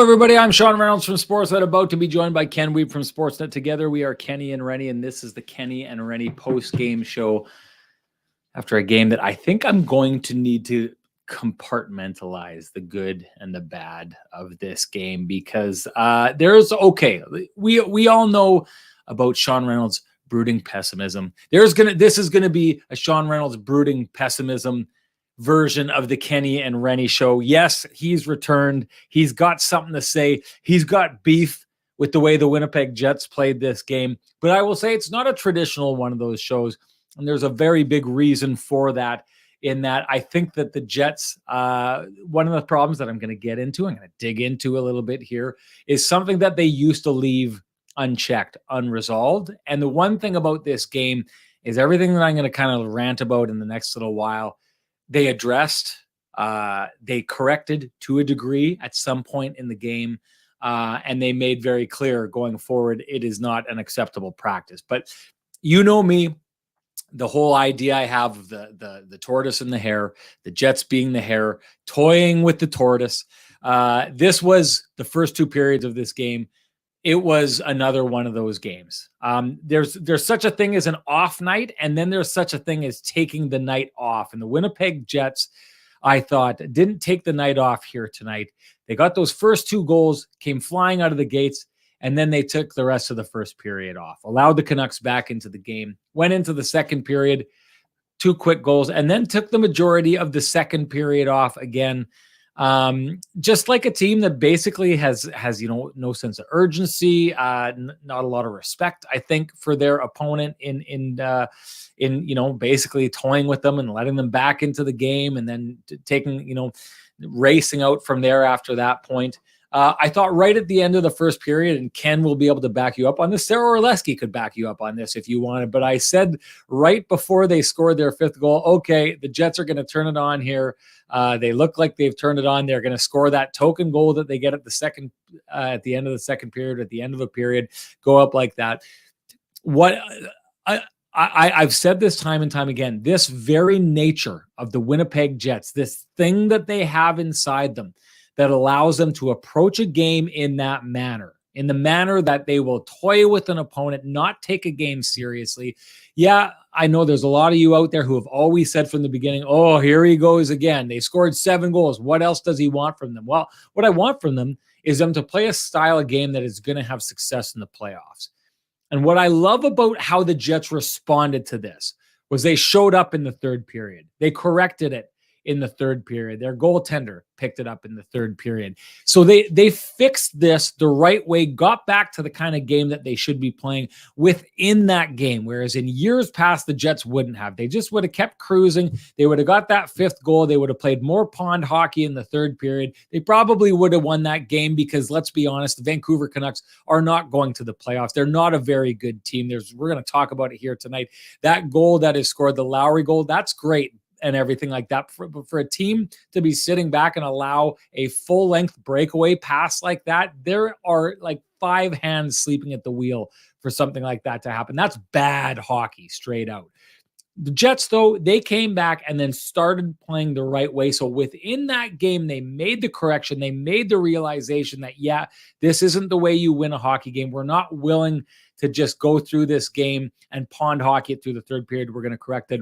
everybody. I'm Sean Reynolds from Sportsnet, about to be joined by Ken Weeb from Sportsnet. Together, we are Kenny and Renny, and this is the Kenny and Renny post-game show after a game that I think I'm going to need to compartmentalize the good and the bad of this game, because we all know about Sean Reynolds' brooding pessimism. This is gonna be a Sean Reynolds brooding pessimism version of the Kenny and Renny show. Yes, he's returned. He's got something to say. He's got beef with the way the Winnipeg Jets played this game. But I will say it's not a traditional one of those shows. And there's a very big reason for that, in that I think that the Jets, one of the problems that I'm going to get into, I'm going to dig into a little bit here, is something that they used to leave unchecked, unresolved. And the one thing about this game is everything that I'm going to kind of rant about in the next little while, they addressed, they corrected to a degree at some point in the game, and they made very clear going forward, it is not an acceptable practice. But you know me, the whole idea I have of the tortoise and the hare, the Jets being the hare, toying with the tortoise. This was the first two periods of this game. It was another one of those games. There's such a thing as an off night, and then there's such a thing as taking the night off. And the Winnipeg Jets, I thought, didn't take the night off here tonight. They got those first two goals, came flying out of the gates, and then they took the rest of the first period off, allowed the Canucks back into the game, went into the second period, two quick goals, and then took the majority of the second period off again. Just like a team that basically has no sense of urgency, not a lot of respect, I think, for their opponent in basically toying with them and letting them back into the game, and then taking, racing out from there after that point. I thought right at the end of the first period, and Ken will be able to back you up on this, Sarah Orlesky could back you up on this if you wanted, but I said right before they scored their fifth goal, okay, the Jets are going to turn it on here. They look like they've turned it on. They're going to score that token goal that they get at the end of the second period, at the end of a period, go up like that. I've said this time and time again, this very nature of the Winnipeg Jets, this thing that they have inside them that allows them to approach a game in that manner, in the manner that they will toy with an opponent, not take a game seriously. Yeah, I know there's a lot of you out there who have always said from the beginning, oh, here he goes again. They scored 7 goals. What else does he want from them? Well, what I want from them is them to play a style of game that is going to have success in the playoffs. And what I love about how the Jets responded to this was they showed up in the third period. They corrected it in the third period. Their goaltender picked it up in the third period. So they fixed this the right way, got back to the kind of game that they should be playing within that game. Whereas in years past, the Jets wouldn't have. They just would have kept cruising. They would have got that fifth goal. They would have played more pond hockey in the third period. They probably would have won that game because, let's be honest, the Vancouver Canucks are not going to the playoffs. They're not a very good team. We're going to talk about it here tonight. That goal that is scored, the Lowry goal, that's great and everything like that. For a team to be sitting back and allow a full-length breakaway pass like that, there are like 5 hands sleeping at the wheel for something like that to happen. That's bad hockey, straight out. The Jets, though, they came back and then started playing the right way. So within that game, they made the correction. They made the realization that, yeah, this isn't the way you win a hockey game. We're not willing to just go through this game and pond hockey it through the third period. We're going to correct it.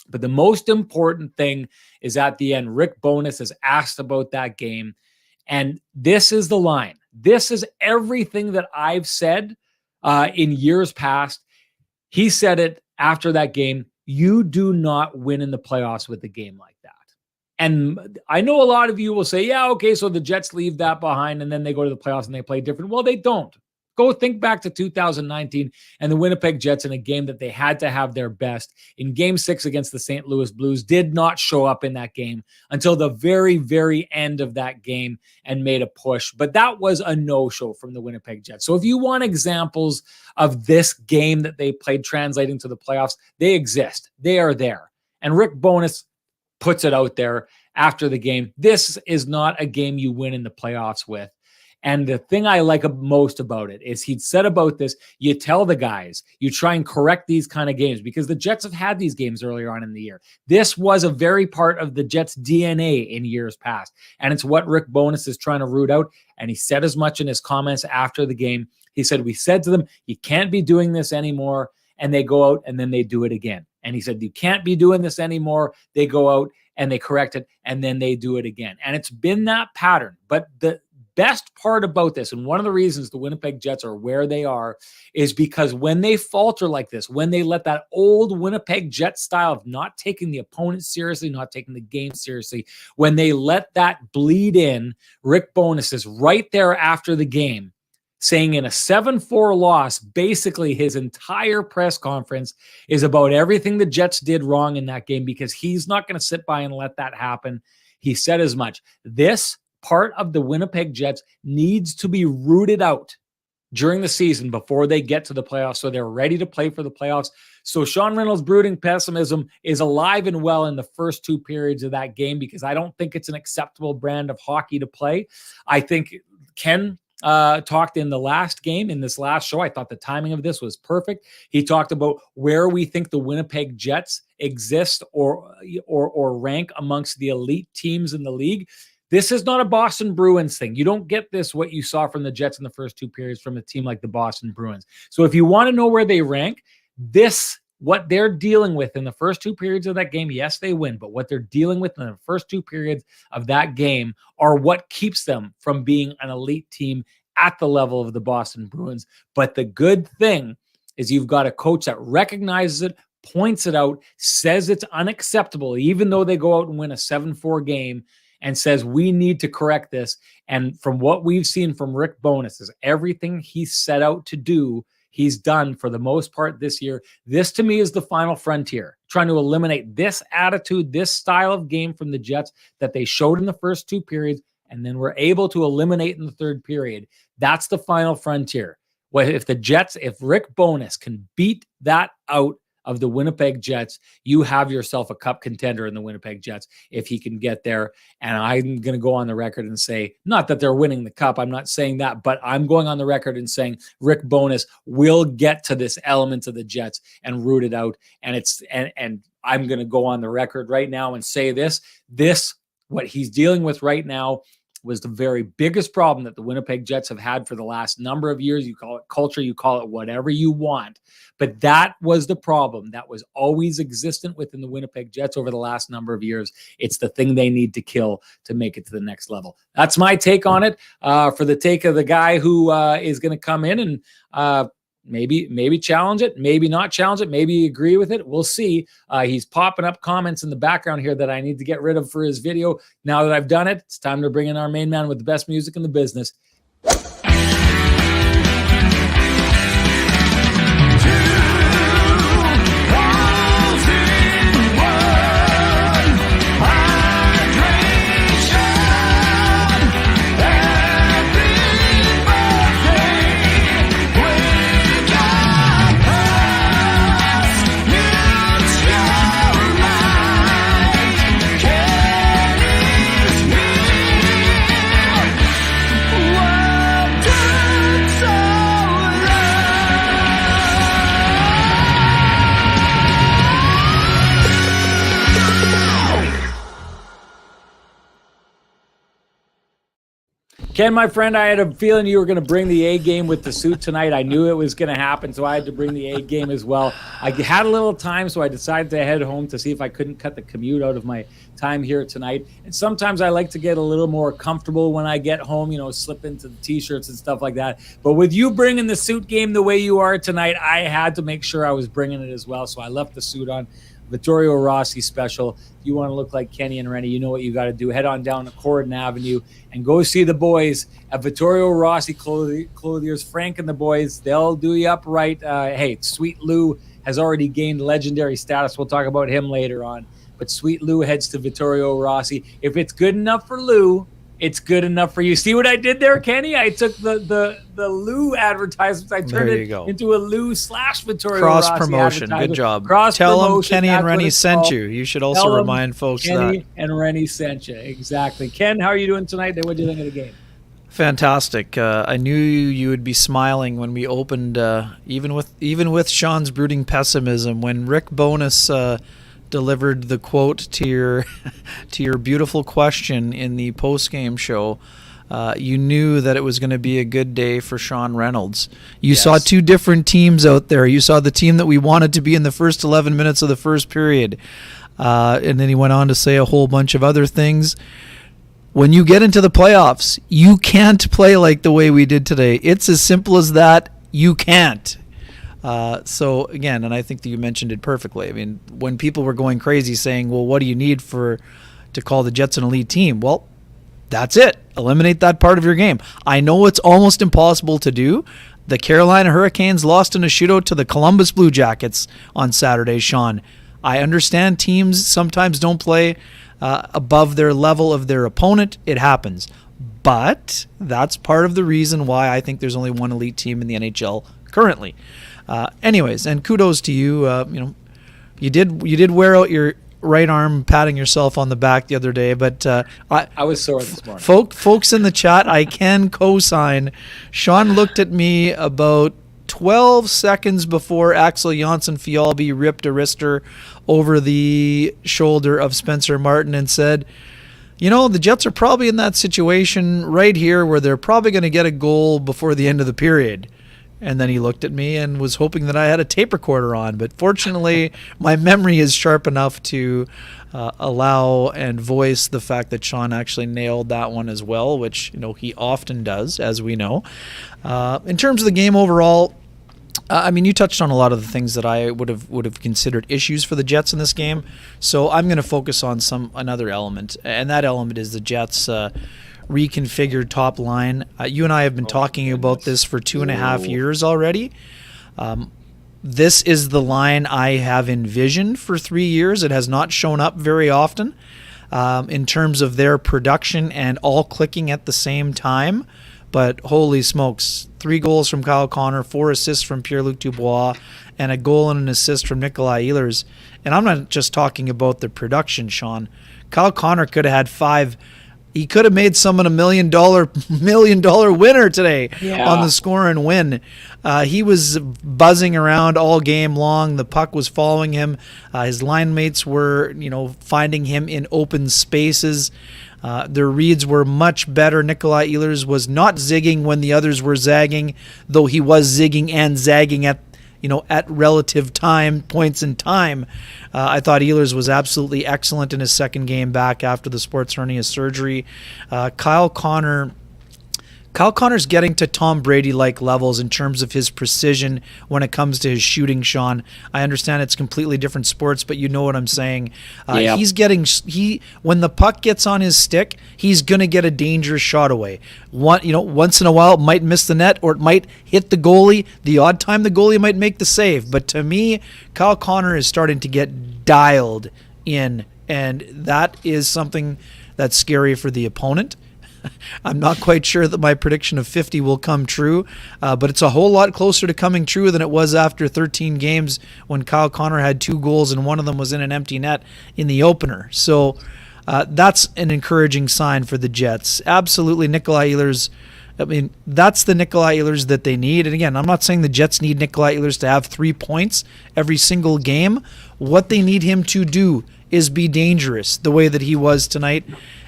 But the most important thing is at the end, Rick Bowness is asked about that game. And this is the line. This is everything that I've said in years past. He said it after that game. You do not win in the playoffs with a game like that. And I know a lot of you will say, yeah, okay, so the Jets leave that behind and then they go to the playoffs and they play different. Well, they don't. Go think back to 2019 and the Winnipeg Jets in a game that they had to have their best. In Game 6 against the St. Louis Blues, did not show up in that game until the very, very end of that game and made a push. But that was a no-show from the Winnipeg Jets. So if you want examples of this game that they played translating to the playoffs, they exist. They are there. And Rick Bowness puts it out there after the game. This is not a game you win in the playoffs with. And the thing I like most about it is he'd said about this, you tell the guys, you try and correct these kind of games, because the Jets have had these games earlier on in the year. This was a very part of the Jets' DNA in years past. And it's what Rick Bowness is trying to root out. And he said as much in his comments after the game. He said, we said to them, you can't be doing this anymore. And they go out and then they do it again. And he said, you can't be doing this anymore. They go out and they correct it and then they do it again. And it's been that pattern. But the best part about this, and one of the reasons the Winnipeg Jets are where they are, is because when they falter like this, when they let that old Winnipeg Jet style of not taking the opponent seriously, not taking the game seriously, when they let that bleed in, Rick Bowness is right there after the game saying in a 7-4 loss, basically his entire press conference is about everything the Jets did wrong in that game, because he's not going to sit by and let that happen. He said as much. This part of the Winnipeg Jets needs to be rooted out during the season before they get to the playoffs, so they're ready to play for the playoffs. So Sean Reynolds' brooding pessimism is alive and well in the first 2 periods of that game, because I don't think it's an acceptable brand of hockey to play. I think Ken talked in the last game, in this last show, I thought the timing of this was perfect. He talked about where we think the Winnipeg Jets exist or rank amongst the elite teams in the league. This is not a Boston Bruins thing. You don't get this, what you saw from the Jets in the first 2 periods, from a team like the Boston Bruins. So if you want to know where they rank, what they're dealing with in the first 2 periods of that game, yes, they win, but what they're dealing with in the first 2 periods of that game are what keeps them from being an elite team at the level of the Boston Bruins. But the good thing is you've got a coach that recognizes it, points it out, says it's unacceptable, even though they go out and win a 7-4 game, and says we need to correct this. And from what we've seen from Rick Bowness, is everything he set out to do, he's done for the most part this year. This, to me, is the final frontier, trying to eliminate this attitude, this style of game from the Jets that they showed in the first 2 periods and then were able to eliminate in the 3rd period. That's the final frontier. Well, if Rick Bowness can beat that out of the Winnipeg Jets, you have yourself a cup contender in the Winnipeg Jets if he can get there. And I'm going to go on the record and say, not that they're winning the cup, I'm not saying that, but I'm going on the record and saying Rick Bowness will get to this element of the Jets and root it out. And I'm going to go on the record right now and say this, what he's dealing with right now was the very biggest problem that the Winnipeg Jets have had for the last number of years. You call it culture, you call it whatever you want. But that was the problem that was always existent within the Winnipeg Jets over the last number of years. It's the thing they need to kill to make it to the next level. That's my take on it. For the take of the guy who is going to come in and maybe challenge it, maybe not challenge it, maybe agree with it. We'll see. He's popping up comments in the background here that I need to get rid of for his video. Now that I've done it, it's time to bring in our main man with the best music in the business. Ken, my friend, I had a feeling you were going to bring the A game with the suit tonight. I knew it was going to happen, so I had to bring the A game as well. I had a little time, so I decided to head home to see if I couldn't cut the commute out of my time here tonight. And sometimes I like to get a little more comfortable when I get home, slip into the T-shirts and stuff like that. But with you bringing the suit game the way you are tonight, I had to make sure I was bringing it as well, so I left the suit on. Vittorio Rossi special. If you want to look like Kenny and Renny, you know what you got to do. Head on down to Corridon Avenue and go see the boys at Vittorio Rossi Clothiers. Frank and the boys, they'll do you up right. Hey, Sweet Lou has already gained legendary status. We'll talk about him later on. But Sweet Lou heads to Vittorio Rossi. If it's good enough for Lou, it's good enough for you. See what I did there, Kenny? I took the Lou advertisements. I turned it into a Lou / Vittorio Rossi cross-promotion. Good job. Tell them Kenny and Renny sent you. You should also remind folks Kenny and Renny sent you. Exactly. Ken, how are you doing tonight? What do you think of the game? Fantastic. I knew you would be smiling when we opened, even with Sean's brooding pessimism, when Rick Bonus delivered the quote to your beautiful question in the post-game show. You knew that it was going to be a good day for Sean Reynolds. You saw two different teams out there. You saw the team that we wanted to be in the first 11 minutes of the first period. And then he went on to say a whole bunch of other things. When you get into the playoffs, you can't play like the way we did today. It's as simple as that. You can't. So again, and I think that you mentioned it perfectly. I mean, when people were going crazy saying, well, what do you need to call the Jets an elite team? Well, that's it. Eliminate that part of your game. I know it's almost impossible to do. The Carolina Hurricanes lost in a shootout to the Columbus Blue Jackets on Saturday, Sean. I understand teams sometimes don't play above their level of their opponent. It happens. But that's part of the reason why I think there's only one elite team in the NHL currently. Anyways, and kudos to you. You did wear out your right arm patting yourself on the back the other day, but I was sore this morning. Folks in the chat, I can co-sign. Sean looked at me about 12 seconds before Axel Janssen-Fjallby ripped a wrister over the shoulder of Spencer Martin and said, the Jets are probably in that situation right here where they're probably going to get a goal before the end of the period. And then he looked at me and was hoping that I had a tape recorder on. But fortunately, my memory is sharp enough to allow and voice the fact that Sean actually nailed that one as well, which he often does, as we know. In terms of the game overall, you touched on a lot of the things that I would have considered issues for the Jets in this game. So I'm going to focus on another element, and that element is the Jets' reconfigured top line. You and I have been talking about this for 2.5 years already. This is the line I have envisioned for 3 years. It has not shown up very often in terms of their production and all clicking at the same time. But holy smokes, 3 goals from Kyle Connor, 4 assists from Pierre-Luc Dubois, and a goal and an assist from Nikolai Ehlers. And I'm not just talking about the production, Sean. Kyle Connor could have had 5. He could have made someone $1 million winner today on the score and win. He was buzzing around all game long. The puck was following him. His line mates were, finding him in open spaces. Their reads were much better. Nikolai Ehlers was not zigging when the others were zagging, though he was zigging and zagging at relative points in time. I thought Ehlers was absolutely excellent in his second game back after the sports hernia surgery. Kyle Connor's getting to Tom Brady-like levels in terms of his precision when it comes to his shooting, Sean. I understand it's completely different sports, but you know what I'm saying. When the puck gets on his stick, he's going to get a dangerous shot away. Once in a while, it might miss the net or it might hit the goalie. The odd time, the goalie might make the save. But to me, Kyle Connor is starting to get dialed in, and that is something that's scary for the opponent. I'm not quite sure that my prediction of 50 will come true, but it's a whole lot closer to coming true than it was after 13 games when Kyle Connor had 2 goals and one of them was in an empty net in the opener. So that's an encouraging sign for the Jets. Absolutely, Nikolai Ehlers. That's the Nikolai Ehlers that they need. And again, I'm not saying the Jets need Nikolai Ehlers to have 3 points every single game. What they need him to do is be dangerous the way that he was tonight.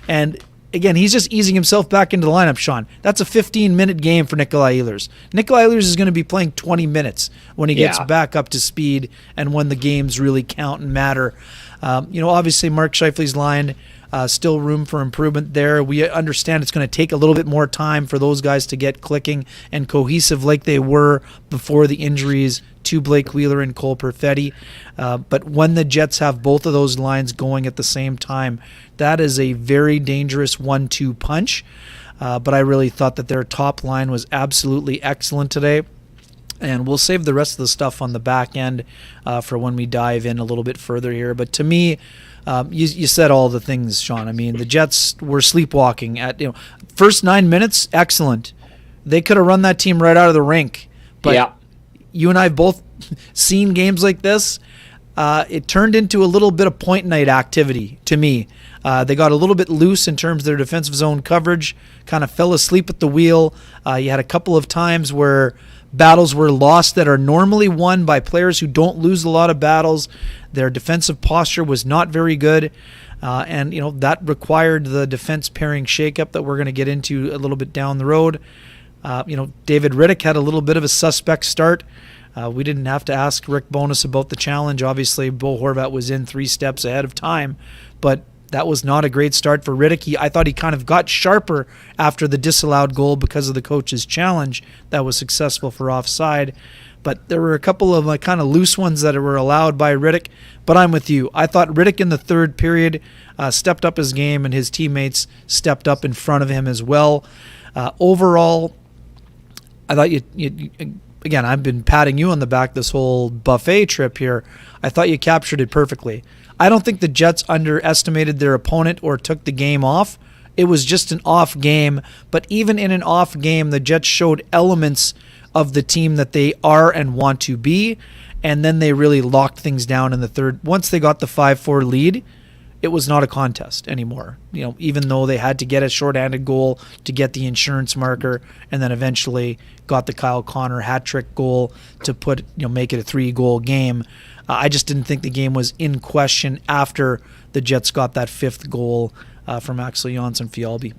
And again, he's just easing himself back into the lineup, Sean. That's a 15-minute game for Nikolai Ehlers. Nikolai Ehlers is going to be playing 20 minutes when he gets back up to speed and when the games really count and matter. Obviously, Mark Scheifele's line, still room for improvement there. We understand it's going to take a little bit more time for those guys to get clicking and cohesive like they were before the injuries to Blake Wheeler and Cole Perfetti. But when the Jets have both of those lines going at the same time, that is a very dangerous 1-2 punch. But I really thought that their top line was absolutely excellent today. And we'll save the rest of the stuff on the back end for when we dive in a little bit further here. But to me, you said all the things, Sean. The Jets were sleepwalking at first 9 minutes, excellent. They could have run that team right out of the rink. But you and I have both seen games like this. it turned into a little bit of point night activity to me. They got a little bit loose in terms of their defensive zone coverage, kind of fell asleep at the wheel. You had a couple of times where battles were lost that are normally won by players who don't lose a lot of battles. Their defensive posture was not very good. And that required the defense pairing shakeup that we're going to get into a little bit down the road. David Riddick had a little bit of a suspect start. We didn't have to ask Rick Bowness about the challenge. Obviously, Bo Horvat was in 3 steps ahead of time, but that was not a great start for Riddick. I thought he kind of got sharper after the disallowed goal because of the coach's challenge that was successful for offside. But there were a couple of kind of loose ones that were allowed by Riddick. But I'm with you. I thought Riddick in the third period stepped up his game, and his teammates stepped up in front of him as well. Overall, I thought you again, I've been patting you on the back this whole buffet trip here. I thought you captured it perfectly. I don't think the Jets underestimated their opponent or took the game off. It was just an off game. But even in an off game, the Jets showed elements of the team that they are and want to be. And then they really locked things down in the third. Once they got the 5-4 lead, it was not a contest anymore. Even though they had to get a shorthanded goal to get the insurance marker, and then eventually got the Kyle Connor hat trick goal to make it a 3-goal game. I just didn't think the game was in question after the Jets got that 5th goal from Axel Jonsson-Fjällby.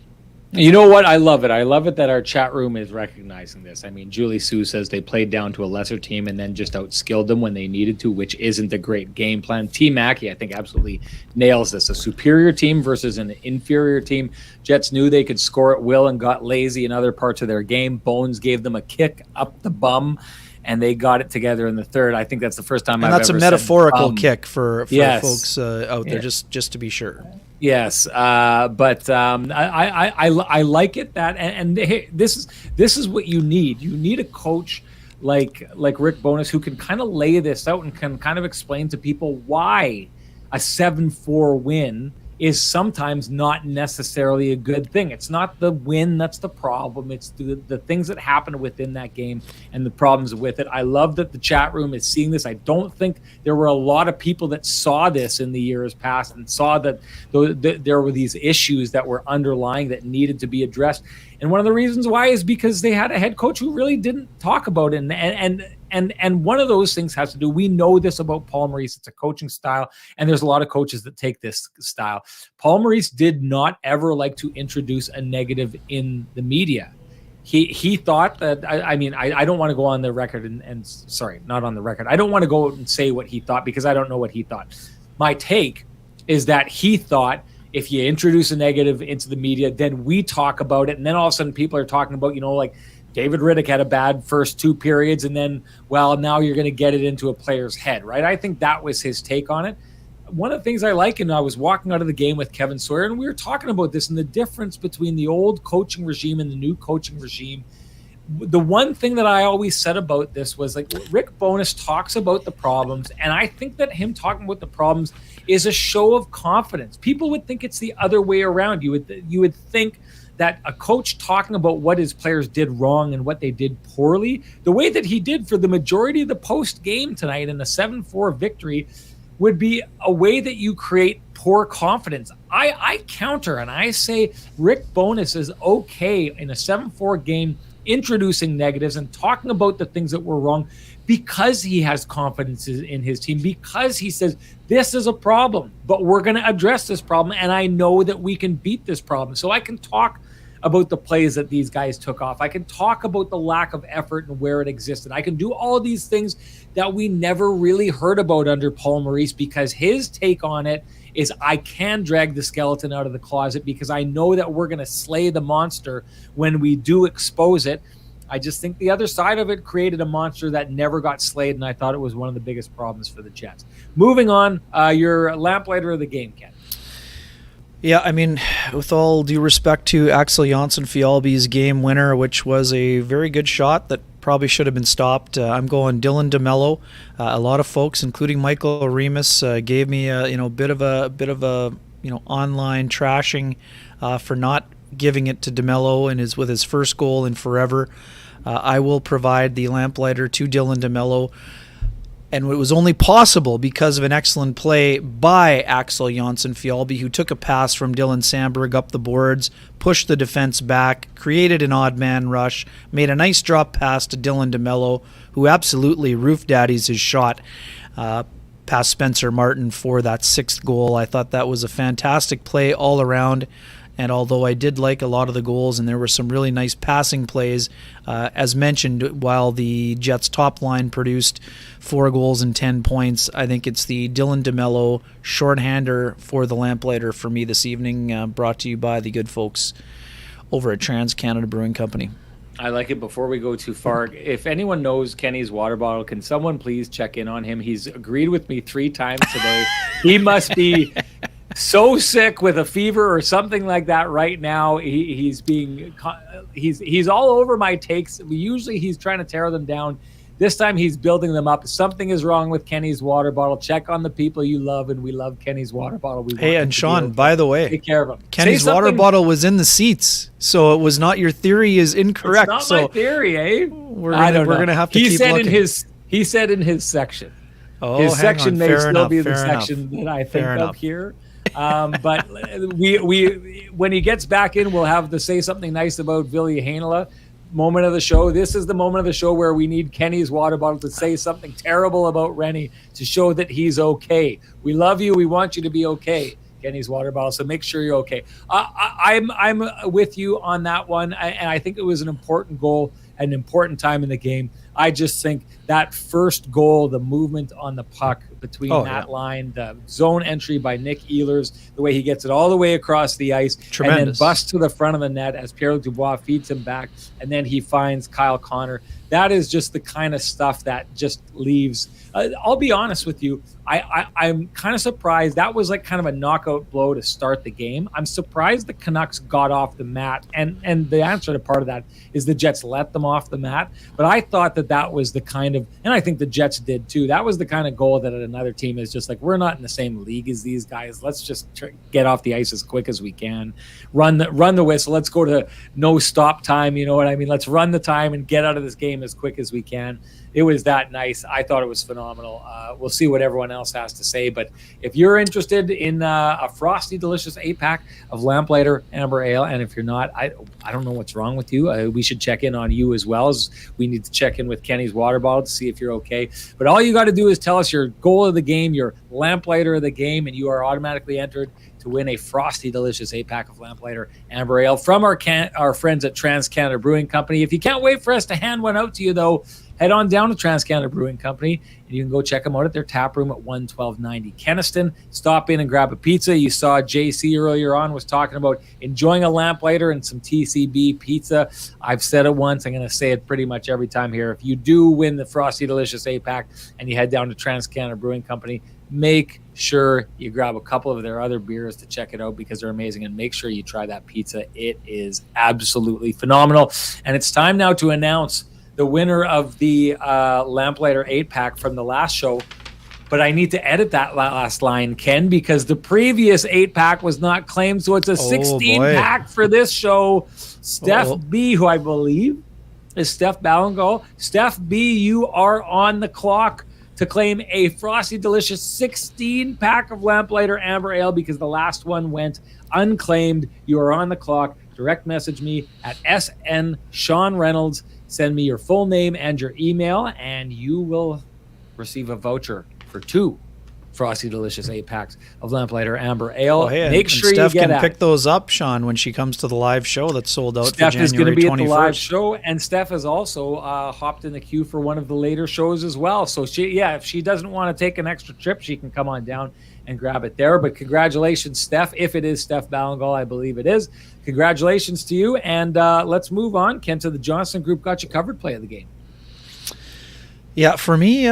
You know what? I love it. I love it that our chat room is recognizing this. I mean, Julie Sue says they played down to a lesser team and then just outskilled them when they needed to, which isn't a great game plan. T. Mackey, I think, absolutely nails this. A superior team versus an inferior team. Jets knew they could score at will and got lazy in other parts of their game. Bones gave them a kick up the bum, and they got it together in the third. I think that's the first time I've ever said that's a metaphorical kick for yes. folks out there, just to be sure. Yes, but I like it that and hey, this is what you need. You need a coach like Rick Bowness who can kind of lay this out and can kind of explain to people why a 7-4 win is sometimes not necessarily a good thing. It's not the win that's the problem. It's the things that happen within that game and the problems with it. I love that the chat room is seeing this. I don't think there were a lot of people that saw this in the years past and saw that there were these issues that were underlying that needed to be addressed. And one of the reasons why is because they had a head coach who really didn't talk about it. And one of those things has to do, we know this about Paul Maurice, it's a coaching style, and there's a lot of coaches that take this style. Paul Maurice did not ever like to introduce a negative in the media. He thought that, I don't want to go on the record and sorry, not on the record. I don't want to go and say what he thought because I don't know what he thought. My take is that he thought if you introduce a negative into the media, then we talk about it. And then all of a sudden people are talking about, like David Riddick had a bad first 2 periods. And then, well, now you're going to get it into a player's head, right? I think that was his take on it. One of the things I like, and I was walking out of the game with Kevin Sawyer, and we were talking about this and the difference between the old coaching regime and the new coaching regime. The one thing that I always said about this was like Rick Bowness talks about the problems, and I think that him talking about the problems is a show of confidence. People would think it's the other way around. You would think that a coach talking about what his players did wrong and what they did poorly, the way that he did for the majority of the post game tonight in the 7-4 victory, would be a way that you create poor confidence. I counter and I say Rick Bowness is okay in a 7-4 game introducing negatives and talking about the things that were wrong because he has confidence in his team, because he says this is a problem, but we're going to address this problem, and I know that we can beat this problem. So I can talk about the plays that these guys took off. I can talk about the lack of effort and where it existed. I can do all these things that we never really heard about under Paul Maurice because his take on it is I can drag the skeleton out of the closet because I know that we're going to slay the monster when we do expose it. I just think the other side of it created a monster that never got slayed, and I thought it was one of the biggest problems for the Jets. Moving on, your Lamplighter of the game, Ken. Yeah, I mean, with all due respect to Axel Jonsson-Fjällby's game winner, which was a very good shot that probably should have been stopped, I'm going Dylan DeMello. A lot of folks, including Michael Remus, gave me a bit of a online trashing for not giving it to DeMello and with his first goal in forever. I will provide the Lamplighter to Dylan DeMello. And it was only possible because of an excellent play by Axel Jonsson-Fjallby, who took a pass from Dylan Sandberg up the boards, pushed the defense back, created an odd man rush, made a nice drop pass to Dylan DeMello, who absolutely roof daddies his shot past Spencer Martin for that 6th goal. I thought that was a fantastic play all around. And although I did like a lot of the goals and there were some really nice passing plays, as mentioned, while the Jets top line produced 4 goals and 10 points, I think it's the Dylan DeMello shorthander for the Lamplighter for me this evening, brought to you by the good folks over at Trans-Canada Brewing Company. I like it. Before we go too far, if anyone knows Kenny's water bottle, can someone please check in on him? He's agreed with me 3 times today. He must be so sick with a fever or something like that right now. He's all over my takes. Usually he's trying to tear them down. This time he's building them up. Something is wrong with Kenny's water bottle. Check on the people you love, and we love Kenny's water bottle. Hey, and Sean, by the way, take care of him. Kenny's water bottle was in the seats, so it was not. Your theory is incorrect. It's not my theory, eh? We're gonna have to keep looking. He said in his section. Oh, his section may still be the enough. section that I think of here. But we when he gets back in, we'll have to say something nice about Vilja Heinola. Moment of the show. This is the moment of the show where we need Kenny's water bottle to say something terrible about Renny to show that he's okay. We love you. We want you to be okay, Kenny's water bottle. So make sure you're okay. I'm with you on that one, and I think it was an important goal, an important time in the game. I just think that first goal, the movement on the puck between line, the zone entry by Nick Ehlers, the way he gets it all the way across the ice, tremendous, and then busts to the front of the net as Pierre-Luc Dubois feeds him back, and then he finds Kyle Connor. That is just the kind of stuff that just leaves. I'll be honest with you. I'm kind of surprised. That was like kind of a knockout blow to start the game. I'm surprised the Canucks got off the mat. And the answer to part of that is the Jets let them off the mat. But I thought that was the kind of, and I think the Jets did too, that was the kind of goal that another team is just like, we're not in the same league as these guys. Let's just get off the ice as quick as we can. Run the whistle. Let's go to no stop time. You know what I mean? Let's run the time and get out of this game as quick as we can. It was that nice. I thought it was phenomenal. We'll see what everyone else has to say. But if you're interested in a frosty, delicious 8-pack of Lamplighter Amber Ale, and if you're not, I don't know what's wrong with you. We should check in on you as well as we need to check in with Kenny's water bottle to see if you're okay. But all you got to do is tell us your goal of the game, your Lamplighter of the game, and you are automatically entered to win a frosty, delicious 8-pack of Lamplighter Amber Ale from our friends at Trans-Canada Brewing Company. If you can't wait for us to hand one out to you, though, head on down to Trans-Canada Brewing Company, and you can go check them out at their tap room at 11290 Kenniston. Stop in and grab a pizza. You saw JC earlier on was talking about enjoying a Lamplighter and some TCB pizza. I've said it once. I'm going to say it pretty much every time here. If you do win the Frosty Delicious 8-pack and you head down to Trans-Canada Brewing Company, make sure you grab a couple of their other beers to check it out because they're amazing, and make sure you try that pizza. It is absolutely phenomenal. And it's time now to announce the winner of the Lamplighter 8-pack from the last show. But I need to edit that last line, Ken, because the previous 8-pack was not claimed. So it's a 16-pack for this show. Steph B, who I believe is Steph Ballingal. Steph B, you are on the clock to claim a Frosty Delicious 16-pack of Lamplighter Amber Ale because the last one went unclaimed. You are on the clock. Direct message me at SN Sean Reynolds. Send me your full name and your email, and you will receive a voucher for 2 Frosty Delicious 8-packs of Lamplighter Amber Ale. Make sure Steph you get can pick those up, Sean, when she comes to the live show that's sold out Steph for January 21st. is going to be at the live show, and Steph has also hopped in the queue for one of the later shows as well. So if she doesn't want to take an extra trip, she can come on down and grab it there. But congratulations, Steph. If it is Steph Ballingal, I believe it is. Congratulations to you. And let's move on, Ken, to the Johnson Group Got You Covered play of the game. Yeah, for me,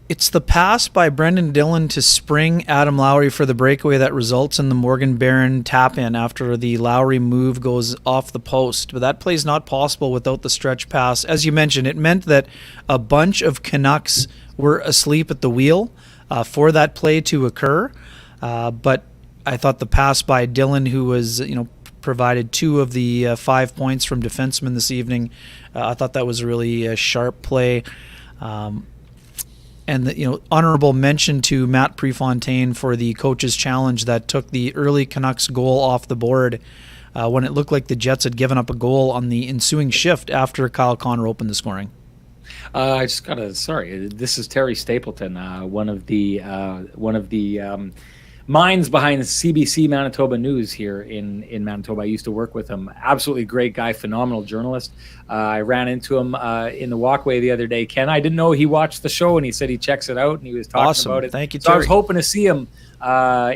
it's the pass by Brendan Dillon to spring Adam Lowry for the breakaway that results in the Morgan Barron tap-in after the Lowry move goes off the post. But that play's not possible without the stretch pass. As you mentioned, it meant that a bunch of Canucks were asleep at the wheel for that play to occur. But I thought the pass by Dillon, who was, provided 2 of the 5 points from defensemen this evening, I thought that was a really sharp play. And the, honorable mention to Matt Prefontaine for the coach's challenge that took the early Canucks goal off the board when it looked like the Jets had given up a goal on the ensuing shift after Kyle Connor opened the scoring. I just sorry. This is Terry Stapleton, one of the minds behind CBC Manitoba News here in Manitoba. I used to work with him. Absolutely great guy, phenomenal journalist. I ran into him in the walkway the other day. Ken, I didn't know he watched the show, and he said he checks it out, and he was talking about it. Thank you, so Terry. I was hoping to see him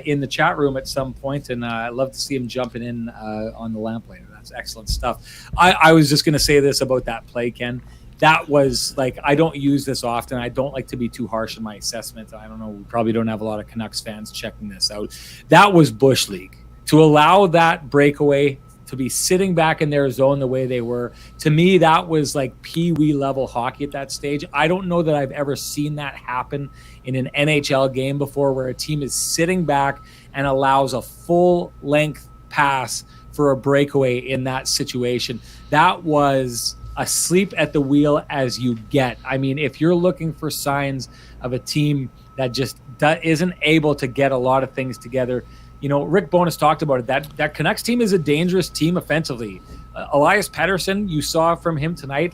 in the chat room at some point, and I'd love to see him jumping in on the Lamplighter. That's excellent stuff. I was just going to say this about that play, Ken. That was I don't use this often. I don't like to be too harsh in my assessment. I don't know. We probably don't have a lot of Canucks fans checking this out. That was Bush League. To allow that breakaway to be sitting back in their zone the way they were, to me, that was like pee-wee level hockey at that stage. I don't know that I've ever seen that happen in an NHL game before, where a team is sitting back and allows a full-length pass for a breakaway in that situation. That was asleep at the wheel as you get. I mean, if you're looking for signs of a team that just isn't able to get a lot of things together, Rick Bowness talked about it. That Canucks team is a dangerous team offensively. Elias Pettersson, you saw from him tonight,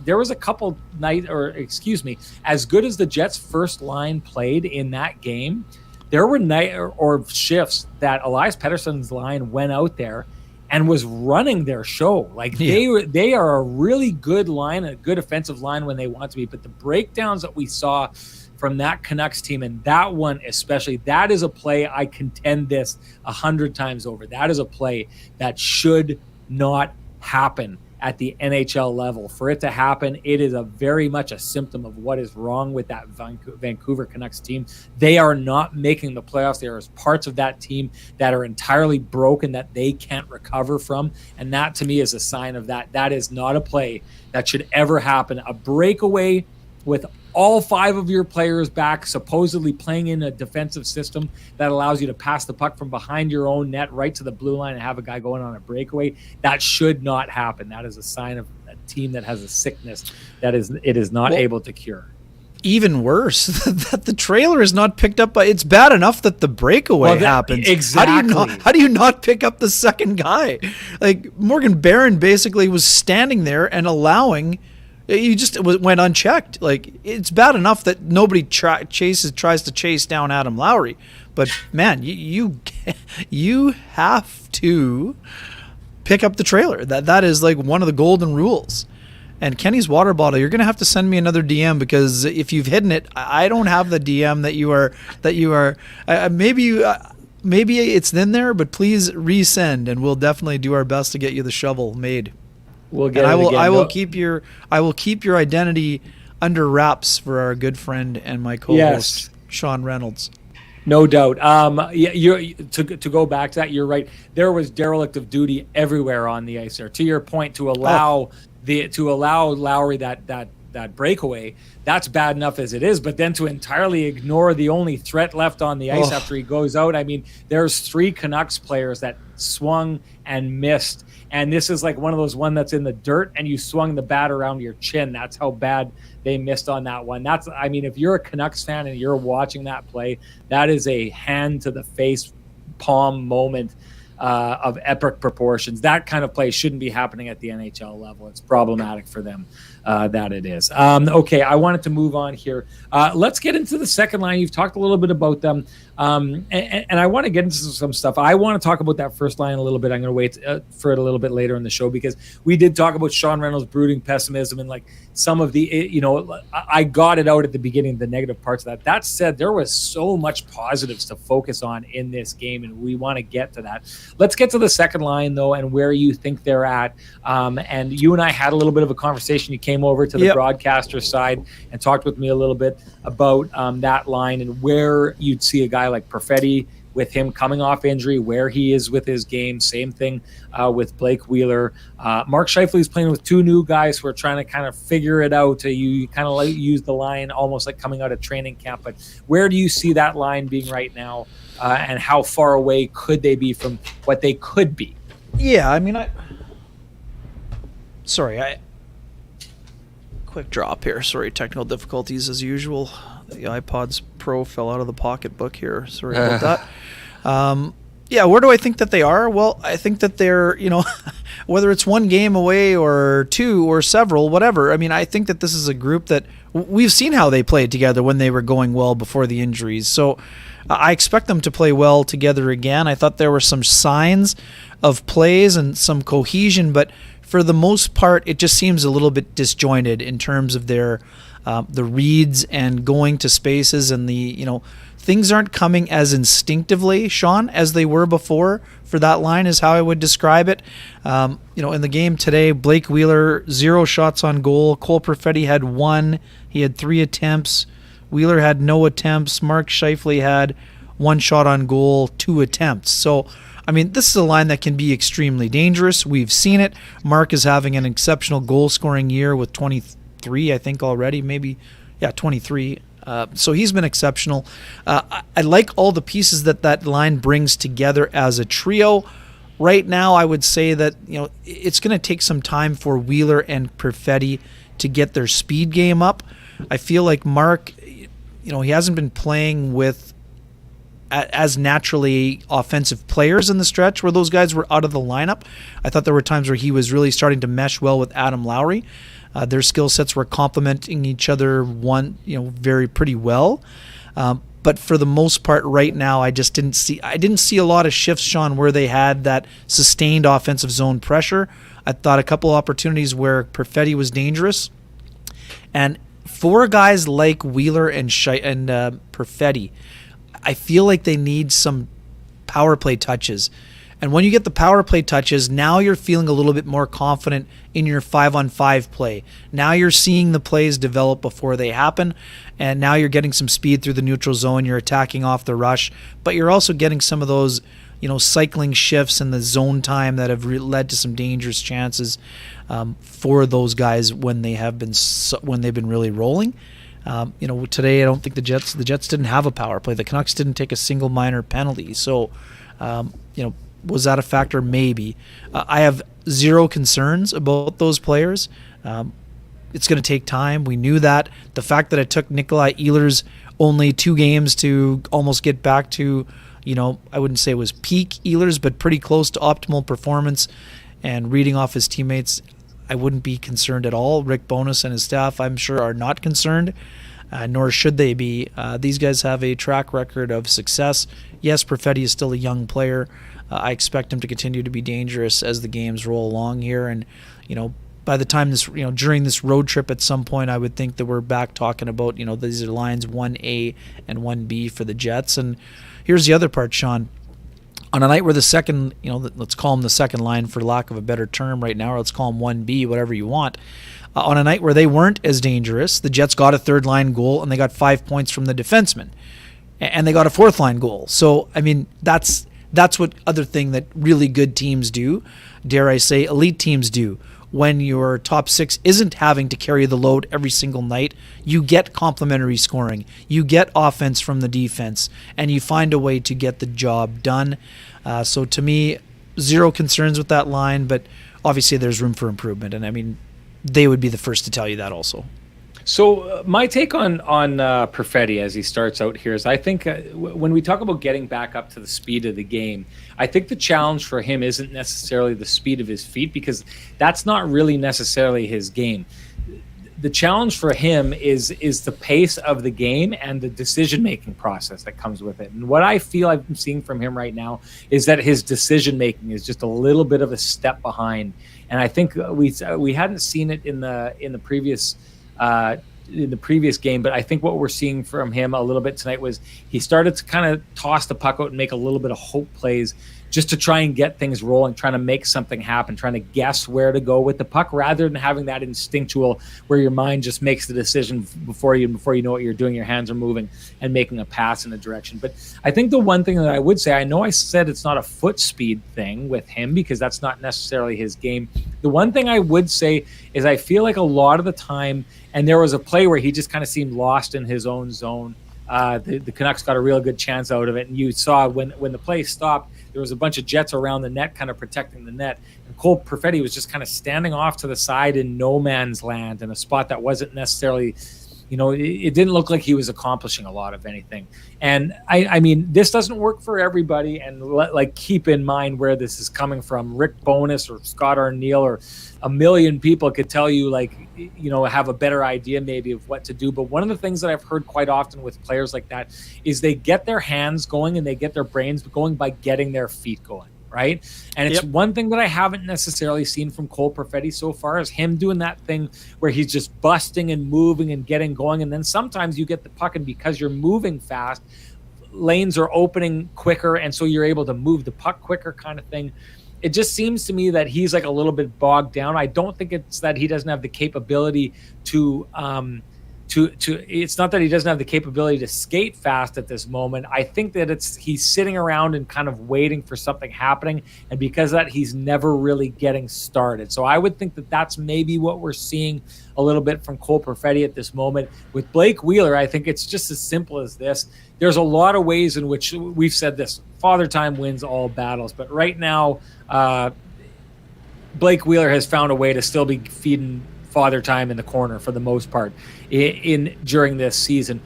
there was a couple as good as the Jets' first line played in that game, there were shifts that Elias Pettersson's line went out there and was running their show. They are a really good line, a good offensive line when they want to be. But the breakdowns that we saw from that Canucks team, and that one especially, that is a play, I contend this 100 times over. That is a play that should not happen at the NHL level. For it to happen, it is very much a symptom of what is wrong with that Vancouver Canucks team. They are not making the playoffs. There are parts of that team that are entirely broken that they can't recover from. And that, to me, is a sign of that. That is not a play that should ever happen. A breakaway with all 5 of your players back, supposedly playing in a defensive system that allows you to pass the puck from behind your own net right to the blue line and have a guy going on a breakaway. That should not happen. That is a sign of a team that has a sickness that it is not able to cure. Even worse, that the trailer is not picked up by. It's bad enough that the breakaway happens. Exactly. How do you not pick up the second guy? Like, Morgan Barron basically was standing there and allowing. You just went unchecked. Like, it's bad enough that nobody tries to chase down Adam Lowry, but man, you have to pick up the trailer. That is like one of the golden rules. And Kenny's water bottle, you're gonna have to send me another DM, because if you've hidden it, I don't have the DM that you are. Maybe it's in there, but please resend, and we'll definitely do our best to get you the shovel made. We'll get. And I will keep your identity under wraps for our good friend and my co-host, Sean Reynolds. No doubt. To go back to that, you're right. There was derelict of duty everywhere on the ice there. To your point, to allow Lowry that breakaway, that's bad enough as it is. But then to entirely ignore the only threat left on the ice after he goes out. I mean, there's 3 Canucks players that swung and missed. And this is like one of those that's in the dirt and you swung the bat around your chin. That's how bad they missed on that one. If you're a Canucks fan and you're watching that play, that is a hand to the face palm moment of epic proportions. That kind of play shouldn't be happening at the NHL level. It's problematic for them that it is. Okay, I wanted to move on here. Let's get into the second line. You've talked a little bit about them. And I want to get into some stuff. I want to talk about that first line a little bit. I'm going to wait for it a little bit later in the show, because we did talk about Sean Reynolds' brooding pessimism and like some of the, I got it out at the beginning, the negative parts of that. That said, there was so much positives to focus on in this game, and we want to get to that. Let's get to the second line, though, and where you think they're at. And you and I had a little bit of a conversation. You came over to the broadcaster side and talked with me a little bit about that line and where you'd see a guy like Perfetti with him coming off injury, where he is with his game. Same thing with Blake Wheeler. Mark Scheifele is playing with 2 new guys who are trying to kind of figure it out. You kind of use the line almost like coming out of training camp. But where do you see that line being right now, and how far away could they be from what they could be? Yeah, I mean, quick drop here. Sorry, technical difficulties as usual. The iPods Pro fell out of the pocketbook here. Sorry about that. Yeah, where do I think that they are? Well, I think that they're, whether it's one game away or two or several, whatever. I mean, I think that this is a group that we've seen how they played together when they were going well before the injuries. So I expect them to play well together again. I thought there were some signs of plays and some cohesion, but for the most part, it just seems a little bit disjointed in terms of their the reads and going to spaces, and things aren't coming as instinctively, Sean, as they were before. For that line is how I would describe it. In the game today, Blake Wheeler 0 shots on goal. Cole Perfetti had 1. He had 3 attempts. Wheeler had no attempts. Mark Scheifele had 1 shot on goal, 2 attempts. So, I mean, this is a line that can be extremely dangerous. We've seen it. Mark is having an exceptional goal-scoring year with 23, I think, already. Maybe, 23. So he's been exceptional. I like all the pieces that line brings together as a trio. Right now, I would say that it's going to take some time for Wheeler and Perfetti to get their speed game up. I feel like Mark, he hasn't been playing with as naturally offensive players in the stretch where those guys were out of the lineup. I thought there were times where he was really starting to mesh well with Adam Lowry. Their skill sets were complementing each other pretty well. But for the most part right now, I didn't see a lot of shifts, Sean, where they had that sustained offensive zone pressure. I thought a couple opportunities where Perfetti was dangerous. And for guys like Wheeler and Perfetti, I feel like they need some power play touches. And when you get the power play touches, now you're feeling a little bit more confident in your 5-on-5 play. Now you're seeing the plays develop before they happen, and now you're getting some speed through the neutral zone. You're attacking off the rush, but you're also getting some of those, cycling shifts in the zone time that have led to some dangerous chances for those guys when they've been really rolling. Today I don't think the Jets didn't have a power play. The Canucks didn't take a single minor penalty, so was that a factor? Maybe. I have zero concerns about those players. It's going to take time. We knew that. The fact that it took Nikolai Ehlers only 2 games to almost get back to, I wouldn't say it was peak Ehlers, but pretty close to optimal performance and reading off his teammates, I wouldn't be concerned at all. Rick Bowness and his staff, I'm sure, are not concerned, nor should they be. These guys have a track record of success. Yes, Perfetti is still a young player. I expect him to continue to be dangerous as the games roll along here. And, by the time during this road trip at some point, I would think that we're back talking about, these are lines 1A and 1B for the Jets. And here's the other part, Sean. On a night where the second, let's call him the second line for lack of a better term right now, or let's call him 1B, whatever you want. On a night where they weren't as dangerous, the Jets got a third line goal and they got 5 points from the defenseman. And they got a fourth line goal. So, I mean, that's what other thing that really good teams do, dare I say elite teams do. When your top 6 isn't having to carry the load every single night, you get complementary scoring. You get offense from the defense, and you find a way to get the job done. So to me, zero concerns with that line, but obviously there's room for improvement. And I mean, they would be the first to tell you that also. So my take on Perfetti as he starts out here is I think when we talk about getting back up to the speed of the game, I think the challenge for him isn't necessarily the speed of his feet, because that's not really necessarily his game. The challenge for him is the pace of the game and the decision-making process that comes with it. And what I feel I'm seeing from him right now is that his decision-making is just a little bit of a step behind. And I think we hadn't seen it in the previous game, but I think what we're seeing from him a little bit tonight was he started to kind of toss the puck out and make a little bit of hope plays just to try and get things rolling, trying to make something happen, trying to guess where to go with the puck rather than having that instinctual where your mind just makes the decision before you know what you're doing. Your hands are moving and making a pass in a direction. But I think the one thing that I would say, I know I said it's not a foot speed thing with him because that's not necessarily his game. The one thing I would say is I feel like a lot of the time, and there was a play where he just kind of seemed lost in his own zone the Canucks got a real good chance out of it. And you saw when the play stopped, there was a bunch of Jets around the net kind of protecting the net. And Cole Perfetti was just kind of standing off to the side in no man's land in a spot that wasn't necessarily, it didn't look like he was accomplishing a lot of anything. And I mean, this doesn't work for everybody. And keep in mind where this is coming from. Rick Bowness or Scott Arneal or a million people could tell you, have a better idea maybe of what to do. But one of the things that I've heard quite often with players like that is they get their hands going and they get their brains going by getting their feet going. Right. And it's one thing that I haven't necessarily seen from Cole Perfetti so far is him doing that thing where he's just busting and moving and getting going. And then sometimes you get the puck, and because you're moving fast, lanes are opening quicker. And so you're able to move the puck quicker kind of thing. It just seems to me that he's like a little bit bogged down. I don't think it's that he doesn't have the capability to it's not that he doesn't have the capability to skate fast at this moment. I think that he's sitting around and kind of waiting for something happening. And because of that, he's never really getting started. So I would think that that's maybe what we're seeing a little bit from Cole Perfetti at this moment. With Blake Wheeler, I think it's just as simple as this. There's a lot of ways in which we've said this, Father Time wins all battles. But right now, Blake Wheeler has found a way to still be feeding Father Time in the corner for the most part during this season.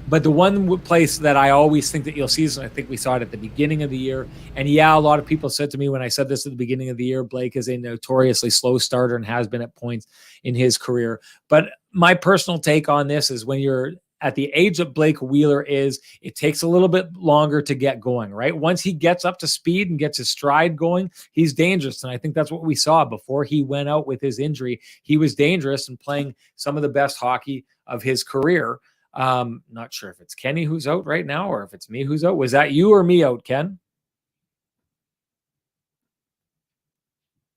But the one place that I always think that you'll see is, and I think we saw it at the beginning of the year, and a lot of people said to me when I said this at the beginning of the year, Blake is a notoriously slow starter and has been at points in his career. But my personal take on this is when you're at the age that Blake Wheeler is, it takes a little bit longer to get going, right? Once he gets up to speed and gets his stride going, he's dangerous. And I think that's what we saw before he went out with his injury. He was dangerous and playing some of the best hockey of his career. Not sure if it's Kenny who's out right now or if it's me who's out. Was that you or me out, Ken?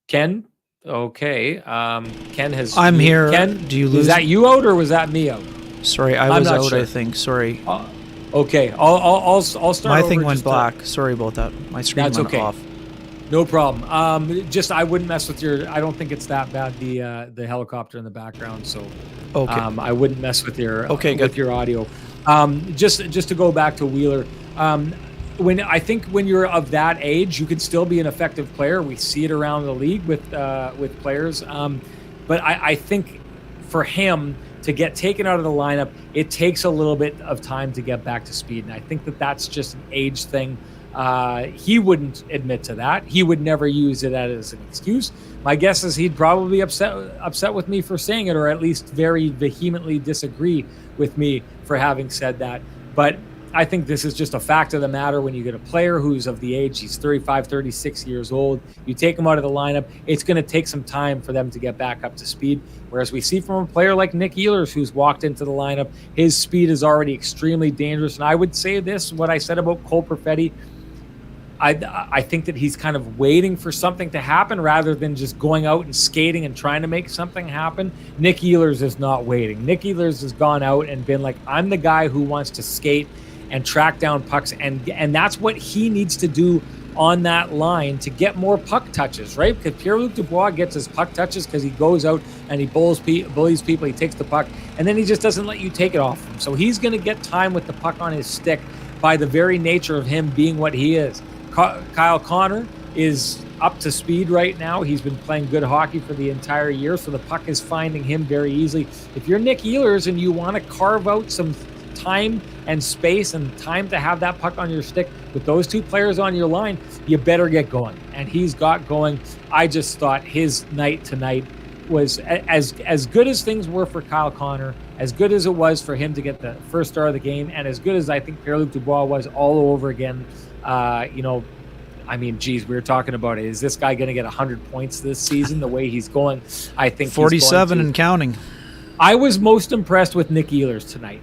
Ken? Okay. Ken has... I'm here. Ken, do you lose? Was that you out or was that me out? Sorry, I was out, sure. I think. Sorry. Okay, I'll start. My thing went black. Sorry about that. My screen went off. No problem. I wouldn't mess with your. I don't think it's that bad. The helicopter in the background. So, okay. I wouldn't mess with your. With your audio. Just to go back to Wheeler. When you're of that age, you can still be an effective player. We see it around the league with players. But I think for him to get taken out of the lineup, it takes a little bit of time to get back to speed. And I think that that's just an age thing. He wouldn't admit to that. He would never use it as an excuse. My guess is he'd probably be upset with me for saying it, or at least very vehemently disagree with me for having said that. But I think this is just a fact of the matter. When you get a player who's of the age, he's 35, 36 years old, you take him out of the lineup, it's going to take some time for them to get back up to speed. Whereas we see from a player like Nick Ehlers, who's walked into the lineup, his speed is already extremely dangerous. And I would say this, what I said about Cole Perfetti, I think that he's kind of waiting for something to happen rather than just going out and skating and trying to make something happen. Nick Ehlers is not waiting. Nick Ehlers has gone out and been like, I'm the guy who wants to skate and track down pucks, and that's what he needs to do on that line to get more puck touches, right? Because Pierre-Luc Dubois gets his puck touches because he goes out and he bullies people, he takes the puck, and then he just doesn't let you take it off him. So he's going to get time with the puck on his stick by the very nature of him being what he is. Kyle Connor is up to speed right now. He's been playing good hockey for the entire year, so the puck is finding him very easily. If you're Nick Ehlers and you want to carve out some time and space and time to have that puck on your stick with those two players on your line, you better get going. And he's got going. I just thought his night tonight was as good as things were for Kyle Connor, as good as it was for him to get the first star of the game, and as good as I think Pierre-Luc Dubois was all over again. I mean, geez, we were talking about it. Is this guy going to get 100 points this season the way he's going? I think 47 and counting. I was most impressed with Nick Ehlers tonight.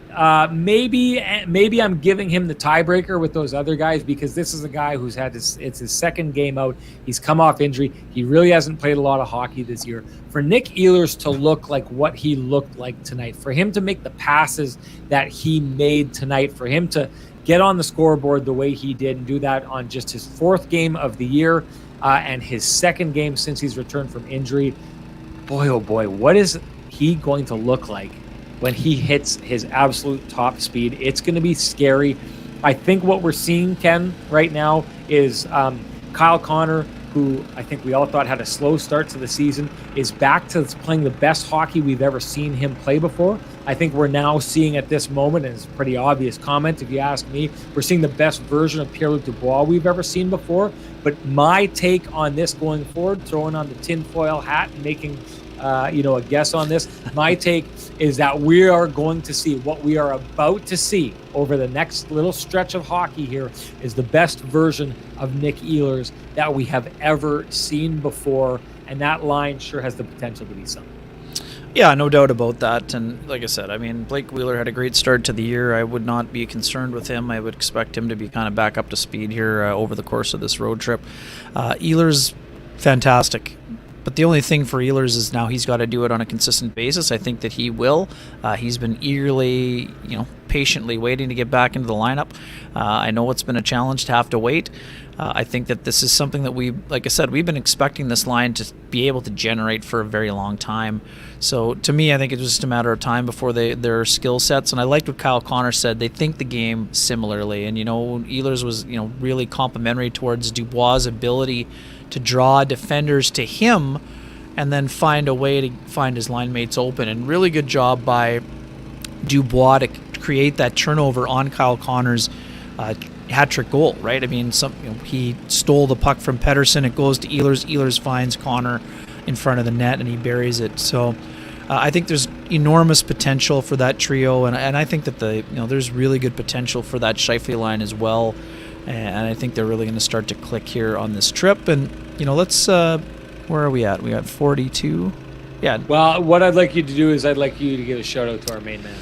Maybe I'm giving him the tiebreaker with those other guys because this is a guy who's had it's his second game out. He's come off injury. He really hasn't played a lot of hockey this year. For Nick Ehlers to look like what he looked like tonight, for him to make the passes that he made tonight, for him to get on the scoreboard the way he did and do that on just his fourth game of the year and his second game since he's returned from injury, boy, oh boy, what is he going to look like when he hits his absolute top speed. It's going to be scary. I think what we're seeing, Ken, right now is Kyle Connor, who I think we all thought had a slow start to the season, is back to playing the best hockey we've ever seen him play before. I think we're now seeing at this moment, and it's a pretty obvious comment if you ask me, we're seeing the best version of Pierre-Luc Dubois we've ever seen before. But my take on this going forward, throwing on the tinfoil hat and making a guess on this, my take is that we are going to see what we are about to see over the next little stretch of hockey here is the best version of Nick Ehlers that we have ever seen before, and that line sure has the potential to be something. Yeah, no doubt about that. And like I said, I mean, Blake Wheeler had a great start to the year. I would not be concerned with him. I would expect him to be kind of back up to speed here over the course of this road trip. Ehlers, fantastic. But the only thing for Ehlers is now he's got to do it on a consistent basis. I think that he will. He's been eagerly, patiently waiting to get back into the lineup. I know it's been a challenge to have to wait. I think that this is something that like I said, we've been expecting this line to be able to generate for a very long time. So to me, I think it's just a matter of time before their skill sets. And I liked what Kyle Connor said. They think the game similarly. And, Ehlers was, really complimentary towards Dubois' ability to draw defenders to him and then find a way to find his line mates open. And really good job by Dubois to create that turnover on Kyle Connor's hat-trick goal, right? I mean, he stole the puck from Pettersson. It goes to Ehlers. Ehlers finds Connor in front of the net, and he buries it. So I think there's enormous potential for that trio, and I think that there's really good potential for that Scheifele line as well. And I think they're really going to start to click here on this trip. And, let's, where are we at? We got 42. Yeah. Well, what I'd like you to do is I'd like you to give a shout out to our main man.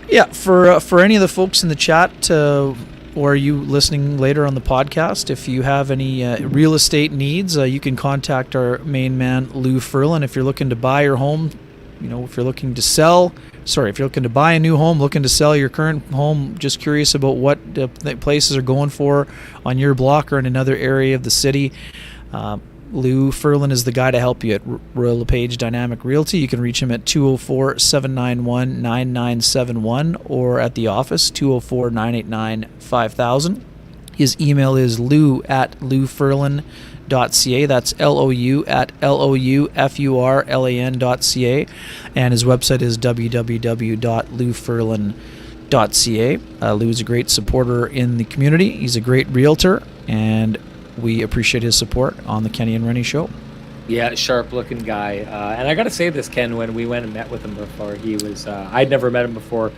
Yeah. For any of the folks in the chat, or you listening later on the podcast, if you have any real estate needs, you can contact our main man, Lou Ferlin. If you're looking to buy your home, if you're looking to buy a new home, looking to sell your current home, just curious about what the places are going for on your block or in another area of the city, Lou Ferlin is the guy to help you at Royal LePage Dynamic Realty. You can reach him at 204-791-9971 or at the office, 204-989-5000. His email is lou@louferlin.ca. That's LOU@LOUFURLAN.ca. And his website is www.louferlin.ca. Lou is a great supporter in the community. He's a great realtor, and we appreciate his support on the Kenny and Renny show. Yeah, sharp-looking guy. And I got to say this, Ken, when we went and met with him before, he was, I'd never met him before.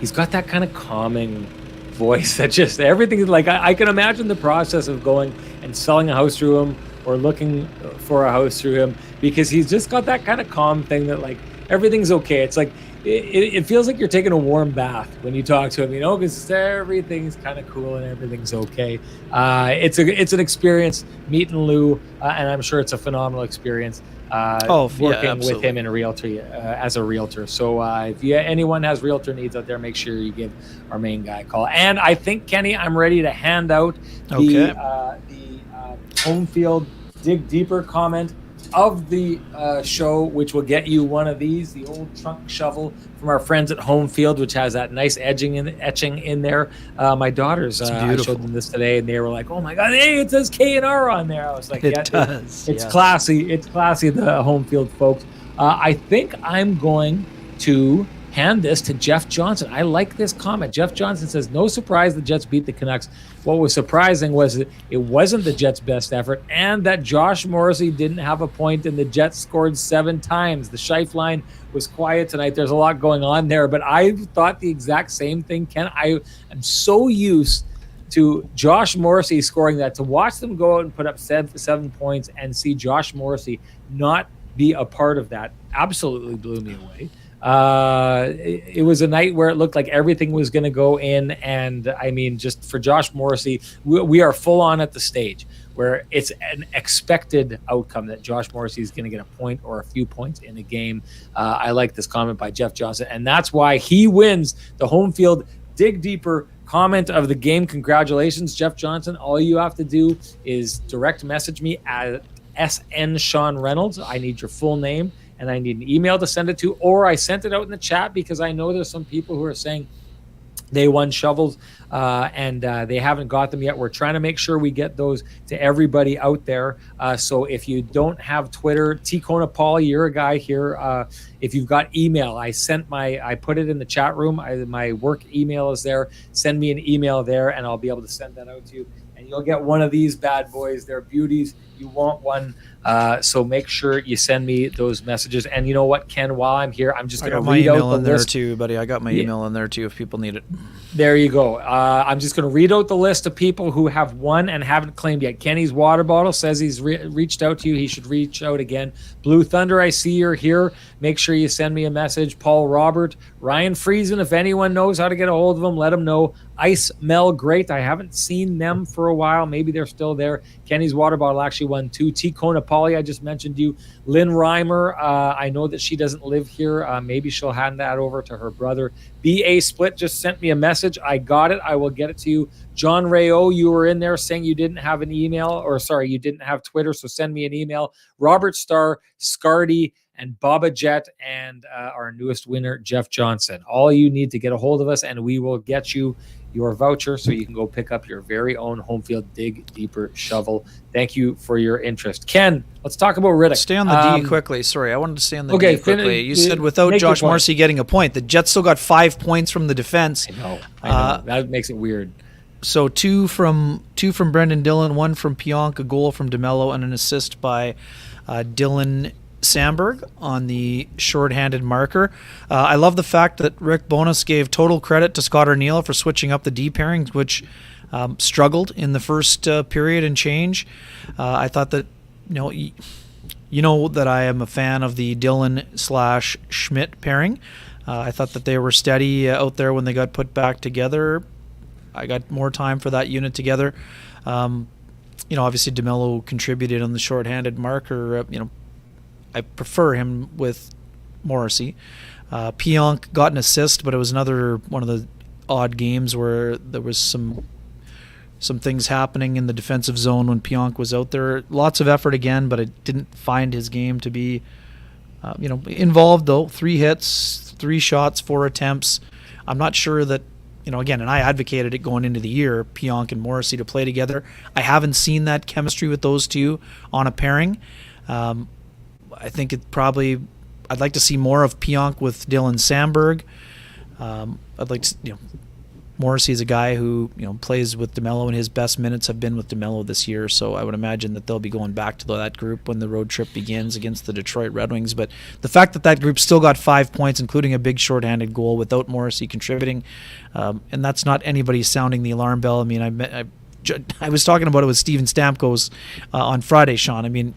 He's got that kind of calming voice that just everything is like, I can imagine the process of going and selling a house through him or looking for a house through him, because he's just got that kind of calm thing that like everything's okay. It's like it feels like you're taking a warm bath when you talk to him, because everything's kind of cool and everything's okay. It's an experience meeting Lou, and I'm sure it's a phenomenal experience working with him in as a realtor. So if anyone has realtor needs out there, make sure you give our main guy a call. And I think, Kenny, I'm ready to hand out the home field dig deeper comment of the show, which will get you one of these, the old trunk shovel from our friends at Home Field, which has that nice etching in there. My daughters, I showed them this today, and they were like, "Oh my God, hey, it says K&R on there." I was like, "It does. It's classy. It's classy." The Home Field folks. I think I'm going to hand this to Jeff Johnson. I like this comment. Jeff Johnson says, "No surprise the Jets beat the Canucks. What was surprising was that it wasn't the Jets' best effort, and that Josh Morrissey didn't have a point, and the Jets scored 7 times. The Scheif line was quiet tonight." There's a lot going on there, but I thought the exact same thing, Ken. I am so used to Josh Morrissey scoring that. To watch them go out and put up 7 points and see Josh Morrissey not be a part of that absolutely blew me away. It was a night where it looked like everything was going to go in, and I mean, just for Josh Morrissey, we are full on at the stage where it's an expected outcome that Josh Morrissey is going to get a point or a few points in a game. I like this comment by Jeff Johnson, and that's why he wins the Home Field Dig Deeper comment of the game. Congratulations, Jeff Johnson. All you have to do is direct message me at SN Sean Reynolds. I need your full name and I need an email to send it to, or I sent it out in the chat because I know there's some people who are saying they won shovels and they haven't got them yet. We're trying to make sure we get those to everybody out there. So if you don't have Twitter, T-Kona Paul, you're a guy here. If you've got email, I put it in the chat room. My work email is there. Send me an email there and I'll be able to send that out to you. And you'll get one of these bad boys. They're beauties. You want one. So make sure you send me those messages. And you know what, Ken, while I'm here, I'm just going to read out the list. I got my email in there too, buddy. I got my email in there too if people need it. There you go. I'm just going to read out the list of people who have won and haven't claimed yet. Kenny's water bottle says he's reached out to you. He should reach out again. Blue Thunder, I see you're here. Make sure you send me a message. Paul Robert, Ryan Friesen, if anyone knows how to get a hold of them, let them know. Ice Mel, great. I haven't seen them for a while. Maybe they're still there. Kenny's water bottle actually won 2. T-Kona Polly, I just mentioned you. Lynn Reimer, I know that she doesn't live here. Maybe she'll hand that over to her brother. B.A. Split just sent me a message. I got it. I will get it to you. John Rayo, you were in there saying you didn't have an email, or sorry, you didn't have Twitter, so send me an email. Robert Starr, Scardy, and Baba Jet, and our newest winner, Jeff Johnson. All you need to get a hold of us, and we will get you your voucher so you can go pick up your very own Home Field Dig Deeper shovel. Thank you for your interest. Ken, let's talk about Riddick. Stay on the D quickly. Sorry, I wanted to stay on the D quickly. You said without Josh Morrissey getting a point, the Jets still got 5 points from the defense. I know. That makes it weird. So two from Brendan Dillon, 1 from Pionk, a goal from DeMello, and an assist by Dylan Sandberg on the shorthanded marker. I love the fact that Rick Bowness gave total credit to Scott Arniel for switching up the D pairings, which struggled in the first period and change. I thought that, you know that I am a fan of the Dillon/Schmidt pairing. I thought that they were steady out there when they got put back together. I got more time for that unit together. Obviously DeMello contributed on the shorthanded marker. I prefer him with Morrissey. Pionk got an assist, but it was another one of the odd games where there was some things happening in the defensive zone when Pionk was out there. Lots of effort again, but I didn't find his game to be, involved though. 3 hits, 3 shots, 4 attempts. I'm not sure that, again, and I advocated it going into the year, Pionk and Morrissey to play together. I haven't seen that chemistry with those two on a pairing. I think I'd like to see more of Pionk with Dylan Sandberg. I'd like to, Morrissey is a guy who, plays with DeMello, and his best minutes have been with DeMello this year. So I would imagine that they'll be going back to that group when the road trip begins against the Detroit Red Wings. But the fact that group still got 5 points, including a big shorthanded goal without Morrissey contributing, and that's not anybody sounding the alarm bell. I mean, I was talking about it with Steven Stamkos on Friday, Sean. I mean,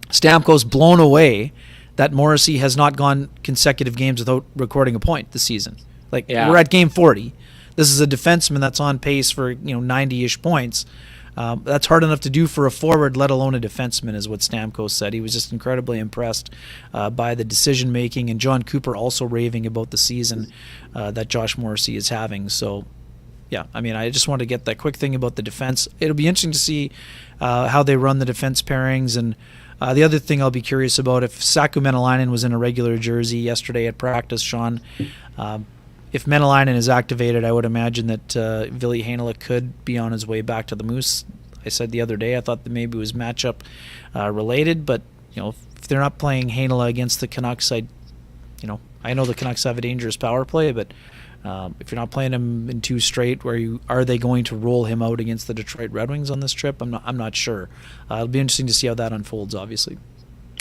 Stamkos blown away that Morrissey has not gone consecutive games without recording a point this season. We're at game 40. This is a defenseman that's on pace for 90-ish points. That's hard enough to do for a forward, let alone a defenseman, is what Stamkos said. He was just incredibly impressed by the decision making, and John Cooper also raving about the season that Josh Morrissey is having. So, yeah, I mean, I just want to get that quick thing about the defense. It'll be interesting to see how they run the defense pairings, and the other thing I'll be curious about, if Saku Menelainen was in a regular jersey yesterday at practice, Sean, if Menelainen is activated, I would imagine that Ville Heinola could be on his way back to the Moose. I said the other day I thought that maybe it was matchup related, but if they're not playing Heinola against the Canucks, I know the Canucks have a dangerous power play, but if you're not playing him in 2 straight, are they going to roll him out against the Detroit Red Wings on this trip? I'm not sure. It'll be interesting to see how that unfolds, obviously.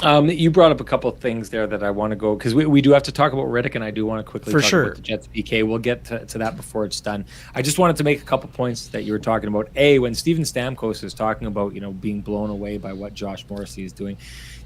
You brought up a couple of things there that I want to go, because we do have to talk about Riddick, and I do want to quickly talk about the Jets PK. We'll get to that before it's done. I just wanted to make a couple points that you were talking about. When Steven Stamkos is talking about being blown away by what Josh Morrissey is doing,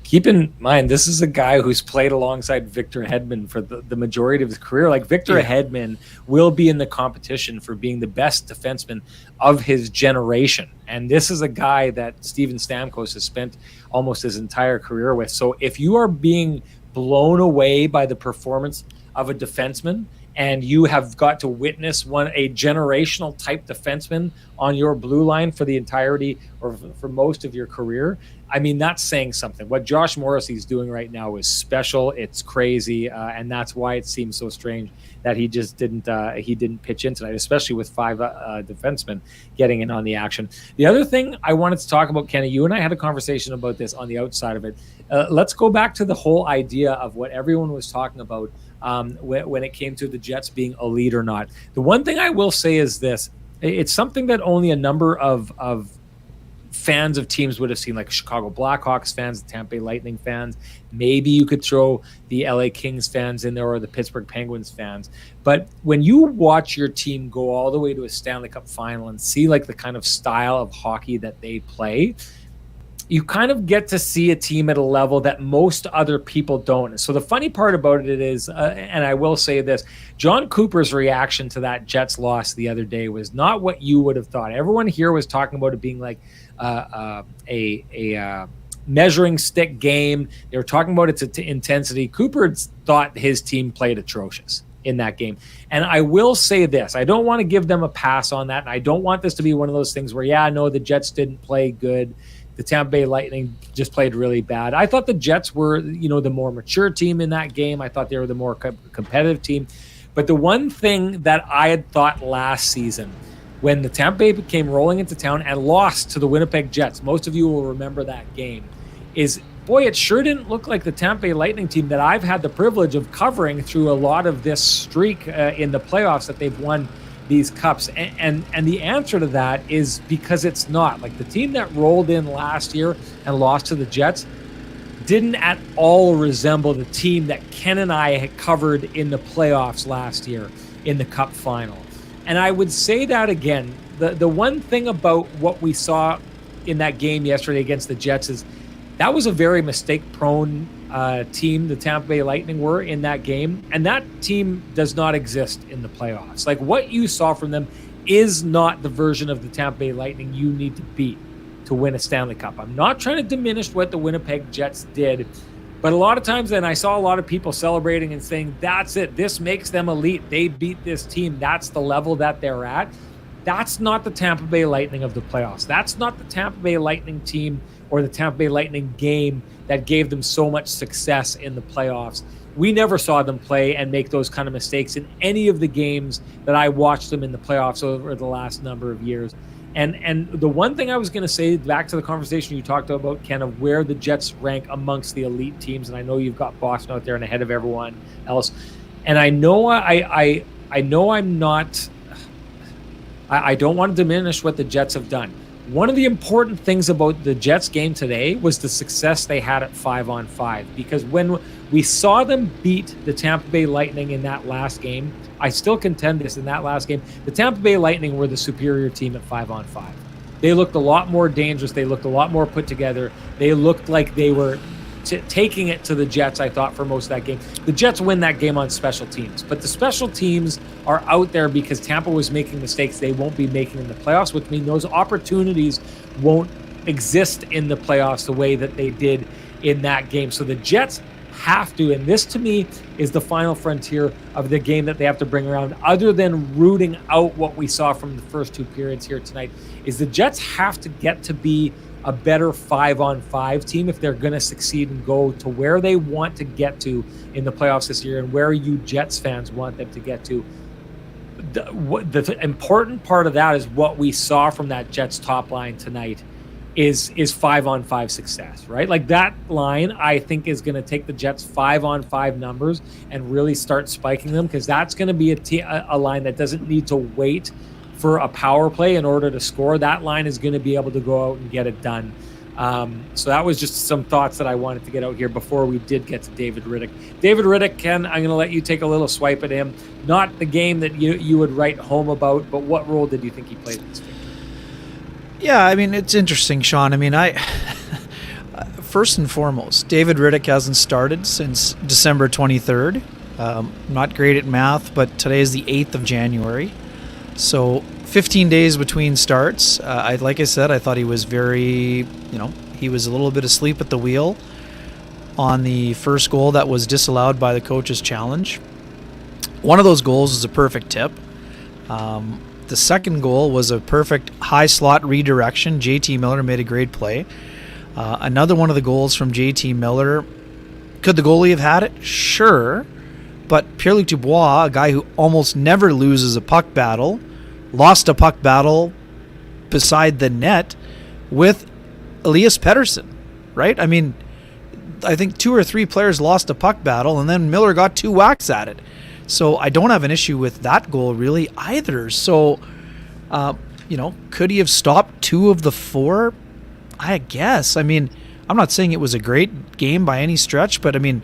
keep in mind this is a guy who's played alongside Victor Hedman for the majority of his career. Victor Hedman will be in the competition for being the best defenseman of his generation, and this is a guy that Steven Stamkos has spent almost his entire career with. So if you are being blown away by the performance of a defenseman and you have got to witness a generational type defenseman on your blue line for the entirety or for most of your career, I mean, that's saying something. What Josh Morrissey's doing right now is special. It's crazy, and that's why it seems so strange that he just didn't pitch in tonight, especially with 5 defensemen getting in on the action. The other thing I wanted to talk about, Kenny, you and I had a conversation about this on the outside of it. Let's go back to the whole idea of what everyone was talking about when it came to the Jets being elite or not. The one thing I will say is this. It's something that only a number of fans of teams would have seen, like Chicago Blackhawks fans, the Tampa Bay Lightning fans. Maybe you could throw the LA Kings fans in there or the Pittsburgh Penguins fans. But when you watch your team go all the way to a Stanley Cup final and see like the kind of style of hockey that they play, you kind of get to see a team at a level that most other people don't. So the funny part about it is, and I will say this, John Cooper's reaction to that Jets loss the other day was not what you would have thought. Everyone here was talking about it being like a measuring stick game. They were talking about its intensity. Cooper thought his team played atrocious in that game. And I will say this, I don't want to give them a pass on that. And I don't want this to be one of those things where, the Jets didn't play good. The Tampa Bay Lightning just played really bad. I thought the Jets were, the more mature team in that game. I thought they were the more competitive team. But the one thing that I had thought last season, when the Tampa Bay came rolling into town and lost to the Winnipeg Jets, most of you will remember that game, is, boy, it sure didn't look like the Tampa Bay Lightning team that I've had the privilege of covering through a lot of this streak in the playoffs that they've won these cups. And the answer to that is because it's not. Like the team that rolled in last year and lost to the Jets didn't at all resemble the team that Ken and I had covered in the playoffs last year in the cup final. And I would say that again, the one thing about what we saw in that game yesterday against the Jets is that was a very mistake-prone team, the Tampa Bay Lightning were in that game. And that team does not exist in the playoffs. Like what you saw from them is not the version of the Tampa Bay Lightning you need to beat to win a Stanley Cup. I'm not trying to diminish what the Winnipeg Jets did, but a lot of times then I saw a lot of people celebrating and saying, that's it. This makes them elite. They beat this team. That's the level that they're at. That's not the Tampa Bay Lightning of the playoffs. That's not the Tampa Bay Lightning team or the Tampa Bay Lightning game that gave them so much success in the playoffs. We never saw them play and make those kind of mistakes in any of the games that I watched them in the playoffs over the last number of years. And the one thing I was going to say, back to the conversation you talked about, Ken, of where the Jets rank amongst the elite teams, and I know you've got Boston out there and ahead of everyone else, and I know I don't want to diminish what the Jets have done. One of the important things about the Jets game today was the success they had at 5-on-5, because when we saw them beat the Tampa Bay Lightning in that last game, I still contend this, in that last game, the Tampa Bay Lightning were the superior team at 5-on-5. They looked a lot more dangerous. They looked a lot more put together. They looked like they were taking it to the Jets, I thought, for most of that game. The Jets win that game on special teams, but the special teams are out there because Tampa was making mistakes they won't be making in the playoffs, which means those opportunities won't exist in the playoffs the way that they did in that game. So the Jets have to, and this to me is the final frontier of the game that they have to bring around, other than rooting out what we saw from the first two periods here tonight, is the Jets have to get to be a better 5-on-5 team if they're going to succeed and go to where they want to get to in the playoffs this year and where you Jets fans want them to get to. The important part of that is what we saw from that Jets top line tonight is 5-on-5 success, right? Like that line, I think, is going to take the Jets 5-on-5 numbers and really start spiking them, because that's going to be a line that doesn't need to wait for a power play in order to score. That line is going to be able to go out and get it done. So that was just some thoughts that I wanted to get out here before we did get to David Riddick. David Riddick, Ken, I'm going to let you take a little swipe at him. Not the game that you would write home about, but what role did you think he played in this game? Yeah, I mean, it's interesting, Sean. I mean, first and foremost, David Riddick hasn't started since December 23rd. Not great at math, but today is the 8th of January. So 15 days between starts. Like I said, I thought he was he was a little bit asleep at the wheel on the first goal that was disallowed by the coach's challenge. One of those goals is a perfect tip. The second goal was a perfect high slot redirection. JT Miller made a great play. Another one of the goals from JT Miller. Could the goalie have had it? Sure. But Pierre-Luc Dubois, a guy who almost never loses a puck battle, lost a puck battle beside the net with Elias Pettersson, right? I mean, I think 2 or 3 players lost a puck battle, and then Miller got 2 whacks at it. So I don't have an issue with that goal really either. So, could he have stopped 2 of the 4? I guess. I mean, I'm not saying it was a great game by any stretch, but I mean,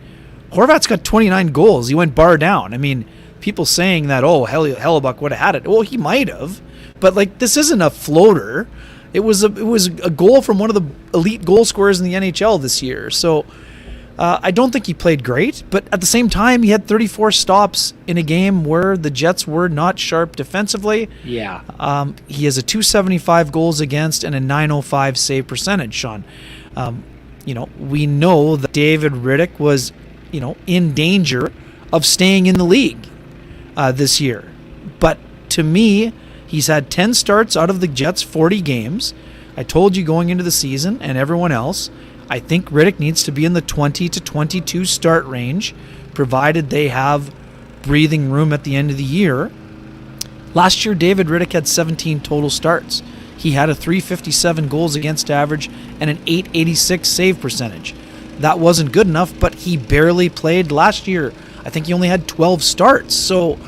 Horvat's got 29 goals. He went bar down. I mean, people saying that, Hellebuck would have had it. Well, he might have, but like, this isn't a floater. It was a goal from one of the elite goal scorers in the NHL this year. So I don't think he played great, but at the same time, he had 34 stops in a game where the Jets were not sharp defensively. Yeah. He has a .275 goals against and a .905 save percentage, Sean. We know that David Riddick was, in danger of staying in the league this year. But to me, he's had 10 starts out of the Jets' 40 games. I told you going into the season and everyone else, I think Riddick needs to be in the 20 to 22 start range, provided they have breathing room at the end of the year. Last year, David Riddick had 17 total starts. He had a .357 goals against average and an .886 save percentage. That wasn't good enough, but he barely played last year. I think he only had 12 starts. So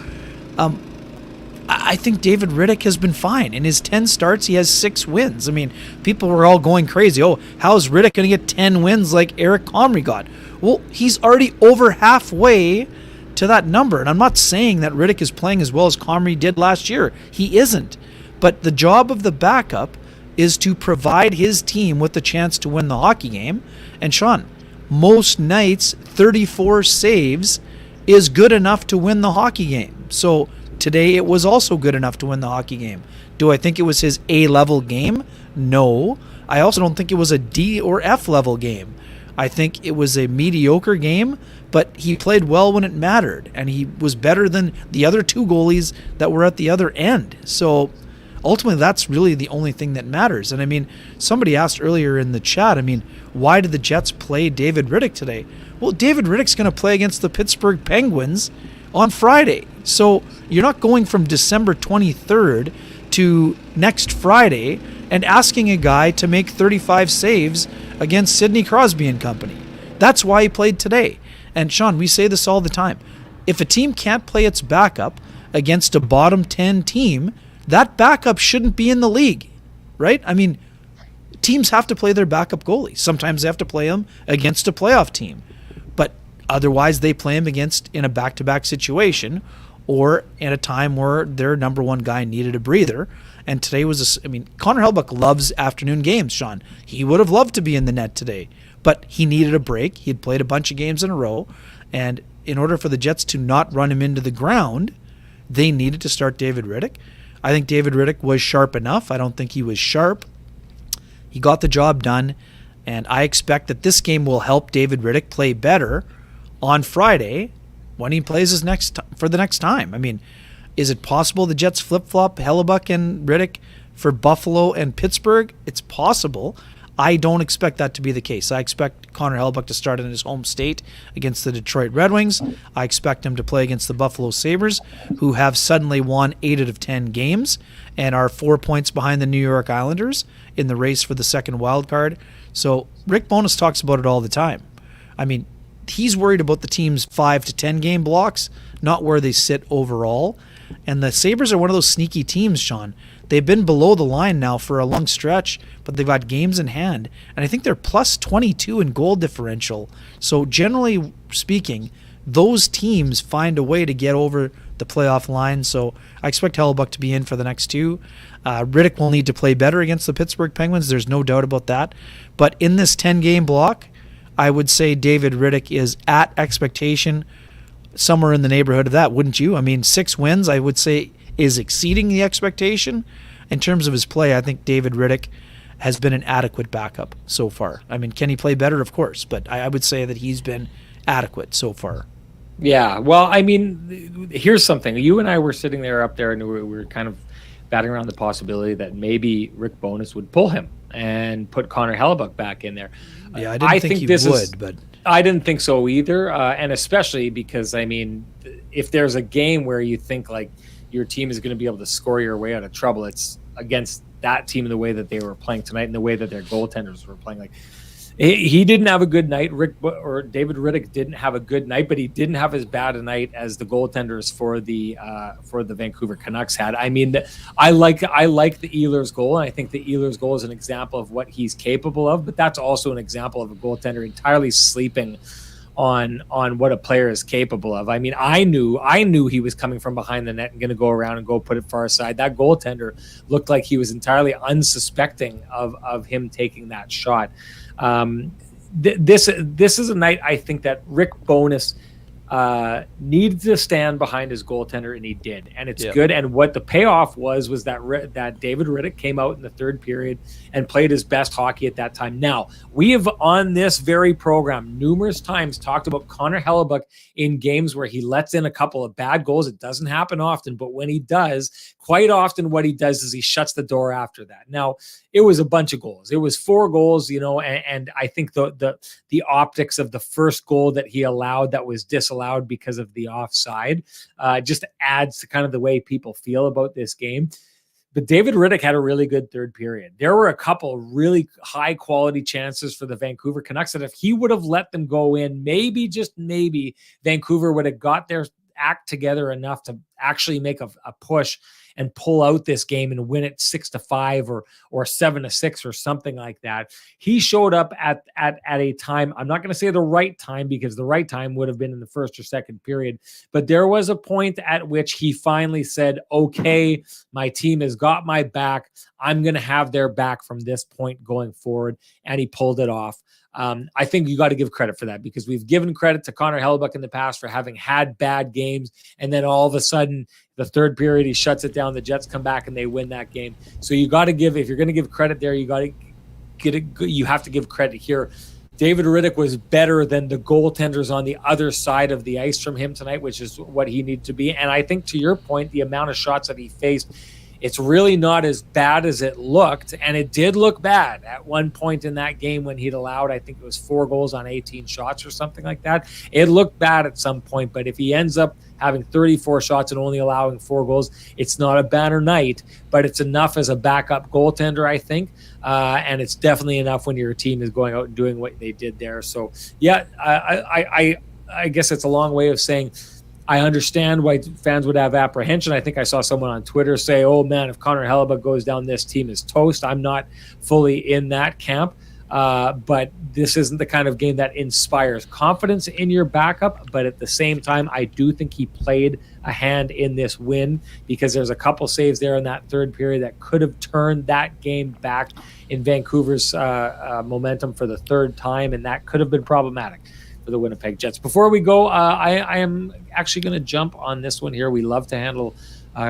I think David Riddick has been fine. In his 10 starts, he has 6 wins. I mean, people were all going crazy. Oh, how is Riddick going to get 10 wins like Eric Comrie got? Well, he's already over halfway to that number. And I'm not saying that Riddick is playing as well as Comrie did last year. He isn't. But the job of the backup is to provide his team with the chance to win the hockey game. And Sean, most nights, 34 saves is good enough to win the hockey game. So today it was also good enough to win the hockey game. Do I think it was his A-level game? No. I also don't think it was a D or F-level game. I think it was a mediocre game, but he played well when it mattered, and he was better than the other 2 goalies that were at the other end. So ultimately, that's really the only thing that matters. And I mean, somebody asked earlier in the chat, why did the Jets play David Riddick today? Well, David Riddick's going to play against the Pittsburgh Penguins on Friday. So you're not going from December 23rd to next Friday and asking a guy to make 35 saves against Sidney Crosby and company. That's why he played today. And Sean, we say this all the time. If a team can't play its backup against a bottom 10 team, that backup shouldn't be in the league, right? I mean, teams have to play their backup goalie. Sometimes they have to play them against a playoff team. But otherwise, they play them in a back-to-back situation or at a time where their number one guy needed a breather. And today was Connor Hellebuyck loves afternoon games, Sean. He would have loved to be in the net today, but he needed a break. He had played a bunch of games in a row, and in order for the Jets to not run him into the ground, they needed to start David Riddick. I think David Riddick was sharp enough. I don't think he was sharp. He got the job done, and I expect that this game will help David Riddick play better on Friday when he plays for the next time. Is it possible the Jets flip-flop Hellebuyck and Riddick for Buffalo and Pittsburgh? It's possible. I don't expect that to be the case. I expect Connor Hellebuyck to start in his home state against the Detroit Red Wings. I expect him to play against the Buffalo Sabres, who have suddenly won 8 out of 10 games and are 4 points behind the New York Islanders in the race for the second wild card. So Rick Bowness talks about it all the time. He's worried about the team's 5 to 10 game blocks, not where they sit overall. And the Sabres are one of those sneaky teams, Sean. They've been below the line now for a long stretch, but they've got games in hand. And I think they're plus 22 in goal differential. So generally speaking, those teams find a way to get over the playoff line. So I expect Hellebuyck to be in for the next 2. Riddick will need to play better against the Pittsburgh Penguins. There's no doubt about that. But in this 10-game block, I would say David Riddick is at expectation, somewhere in the neighborhood of that, wouldn't you? 6 wins, I would say, is exceeding the expectation. In terms of his play, I think David Riddick has been an adequate backup so far. Can he play better? Of course, but I would say that he's been adequate so far. Yeah. Well, I mean, here's something. You and I were sitting there up there, and we were kind of batting around the possibility that maybe Rick Bowness would pull him and put Connor Hellebuck back in there. Yeah, I didn't think he would, but I didn't think so either. And especially because, I mean, if there's a game where you think like your team is going to be able to score your way out of trouble, it's against that team in the way that they were playing tonight and the way that their goaltenders were playing. Like, he didn't have a good night. David Riddick didn't have a good night, but he didn't have as bad a night as the goaltenders for the Vancouver Canucks had. I mean, I like the Ehlers goal, and I think the Ehlers goal is an example of what he's capable of. But that's also an example of a goaltender entirely sleeping on what a player is capable of. I mean, I knew he was coming from behind the net and going to go around and go put it far side. That goaltender looked like he was entirely unsuspecting of him taking that shot. This is a night I think that Rick Bowness needed to stand behind his goaltender, and he did, and it's good. And what the payoff was that David Riddick came out in the third period and played his best hockey at that time. Now, we have on this very program numerous times talked about Connor Hellebuck in games where he lets in a couple of bad goals. It doesn't happen often, but when he does, quite often what he does is he shuts the door after that. Now, it was a bunch of goals. It was 4 goals, and I think the optics of the first goal that he allowed that was disallowed because of the offside just adds to kind of the way people feel about this game. But David Riddick had a really good third period. There were a couple really high quality chances for the Vancouver Canucks that if he would have let them go in, maybe, just maybe, Vancouver would have got their act together enough to actually make a push and pull out this game and win it 6-5 or 7-6 or something like that. He showed up at a time, I'm not going to say the right time, because the right time would have been in the first or second period, but there was a point at which he finally said, okay, my team has got my back. I'm going to have their back from this point going forward. And he pulled it off. I think you got to give credit for that, because we've given credit to Connor Hellebuck in the past for having had bad games. And then all of a sudden, the third period, he shuts it down. The Jets come back and they win that game. So you got to give, if you're going to give credit there, you got to get it. You have to give credit here. David Riddick was better than the goaltenders on the other side of the ice from him tonight, which is what he needed to be. And I think, to your point, the amount of shots that he faced, it's really not as bad as it looked. And it did look bad at one point in that game when he'd allowed, I think it was 4 goals on 18 shots or something like that. It looked bad at some point, but if he ends up having 34 shots and only allowing 4 goals, it's not a banner night, but it's enough as a backup goaltender, I think. And it's definitely enough when your team is going out and doing what they did there. So yeah, I guess it's a long way of saying, I understand why fans would have apprehension. I think I saw someone on Twitter say, oh man, if Connor Hellebuck goes down, this team is toast. I'm not fully in that camp. But this isn't the kind of game that inspires confidence in your backup. But at the same time, I do think he played a hand in this win, because there's a couple saves there in that third period that could have turned that game back in Vancouver's momentum for the third time. And that could have been problematic for the Winnipeg Jets. Before we go, I am actually going to jump on this one here. We love to handle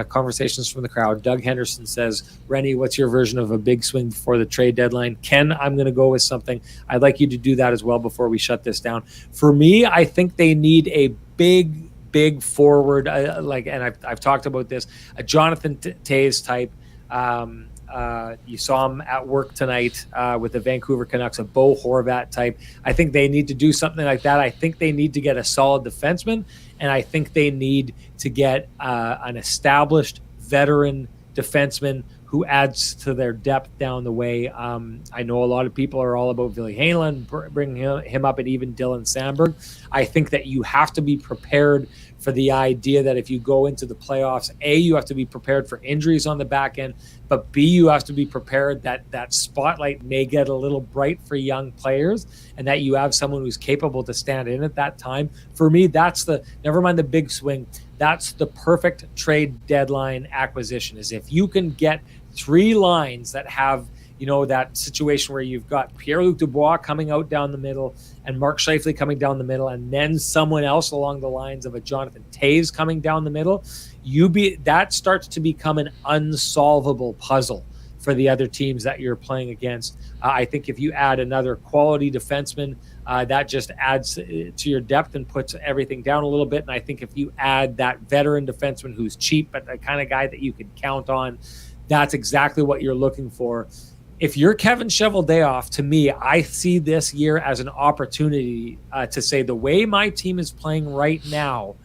conversations from the crowd. Doug Henderson says, Renny, what's your version of a big swing before the trade deadline? Ken, I'm going to go with something. I'd like you to do that as well before we shut this down. For me, I think they need a big forward, and I've talked about this, a Jonathan Toews type. You saw him at work tonight with the Vancouver Canucks, a Bo Horvat type. I think they need to do something like that. I think they need to get a solid defenseman, and I think they need to get an established veteran defenseman who adds to their depth down the way. I know a lot of people are all about Ville Heinola, bringing him up, and even Dylan Sandberg. I think that you have to be prepared for the idea that if you go into the playoffs, A, you have to be prepared for injuries on the back end, but B, you have to be prepared that that spotlight may get a little bright for young players, and that you have someone who's capable to stand in at that time. For me, that's never mind the big swing, that's the perfect trade deadline acquisition, is if you can get 3 lines that have, that situation where you've got Pierre-Luc Dubois coming out down the middle and Mark Scheifele coming down the middle, and then someone else along the lines of a Jonathan Toews coming down the middle, that starts to become an unsolvable puzzle for the other teams that you're playing against. I think if you add another quality defenseman, that just adds to your depth and puts everything down a little bit. And I think if you add that veteran defenseman who's cheap, but the kind of guy that you can count on, that's exactly what you're looking for. If you're Kevin Cheveldayoff, to me, I see this year as an opportunity to say the way my team is playing right now,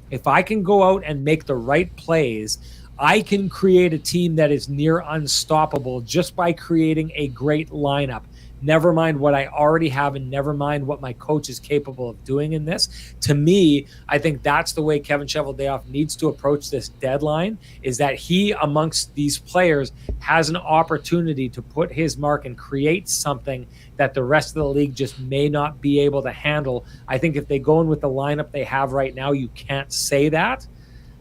if I can go out and make the right plays, I can create a team that is near unstoppable just by creating a great lineup. Never mind what I already have and never mind what my coach is capable of doing in this. To me, I think that's the way Kevin Cheveldayoff needs to approach this deadline, is that he, amongst these players, has an opportunity to put his mark and create something that the rest of the league just may not be able to handle. I think if they go in with the lineup they have right now, you can't say that.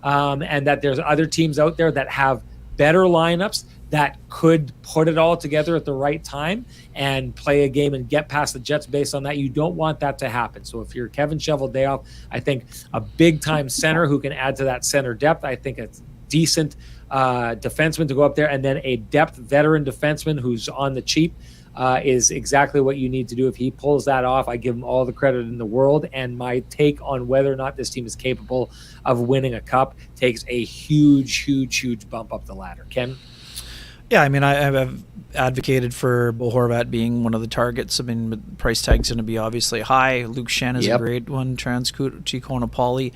And that there's other teams out there that have better lineups that could put it all together at the right time and play a game and get past the Jets based on that. You don't want that to happen. So if you're Kevin Cheveldayoff, I think a big-time center who can add to that center depth, I think a decent defenseman to go up there, and then a depth veteran defenseman who's on the cheap is exactly what you need to do. If he pulls that off, I give him all the credit in the world, and my take on whether or not this team is capable of winning a cup takes a huge bump up the ladder. Ken? Yeah, I mean, I've advocated for Bo Horvat being one of the targets. I mean, the price tag's going to be obviously high. Luke Shen is a great one. Transcona-Pauly.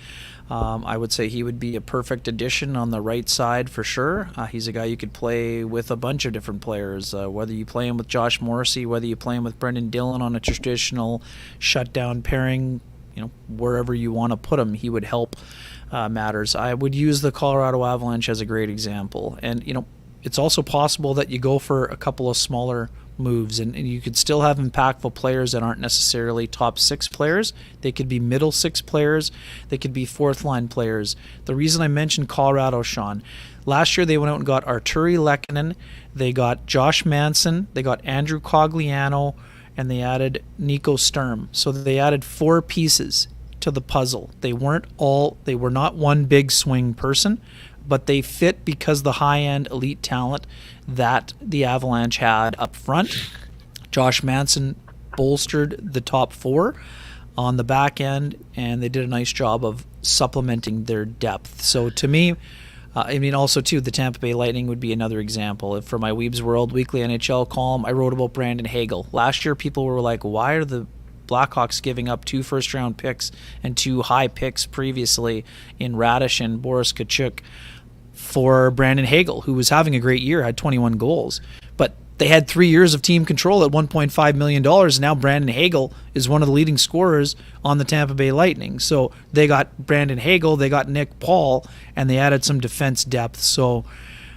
I would say he would be a perfect addition on the right side for sure. He's a guy you could play with a bunch of different players, whether you play him with Josh Morrissey, whether you play him with Brendan Dillon on a traditional shutdown pairing, wherever you want to put him, he would help matters. I would use the Colorado Avalanche as a great example. And, it's also possible that you go for a couple of smaller moves and you could still have impactful players that aren't necessarily top six players. They could be middle six players. They could be fourth line players. The reason I mentioned Colorado, Sean, last year they went out and got Arturi Lehkonen. They got Josh Manson. They got Andrew Cogliano, and they added Nico Sturm. So they added 4 pieces to the puzzle. They were not one big swing person, but they fit because the high-end elite talent that the Avalanche had up front. Josh Manson bolstered the top 4 on the back end, and they did a nice job of supplementing their depth. So to me, also too, the Tampa Bay Lightning would be another example. For my Weebs World Weekly NHL column, I wrote about Brandon Hagel. Last year, people were like, why are the Blackhawks giving up 2 first-round picks and 2 high picks previously in Radish and Boris Kachuk for Brandon Hagel, who was having a great year, had 21 goals. But they had 3 years of team control at $1.5 million, and now Brandon Hagel is one of the leading scorers on the Tampa Bay Lightning. So they got Brandon Hagel, they got Nick Paul, and they added some defense depth. So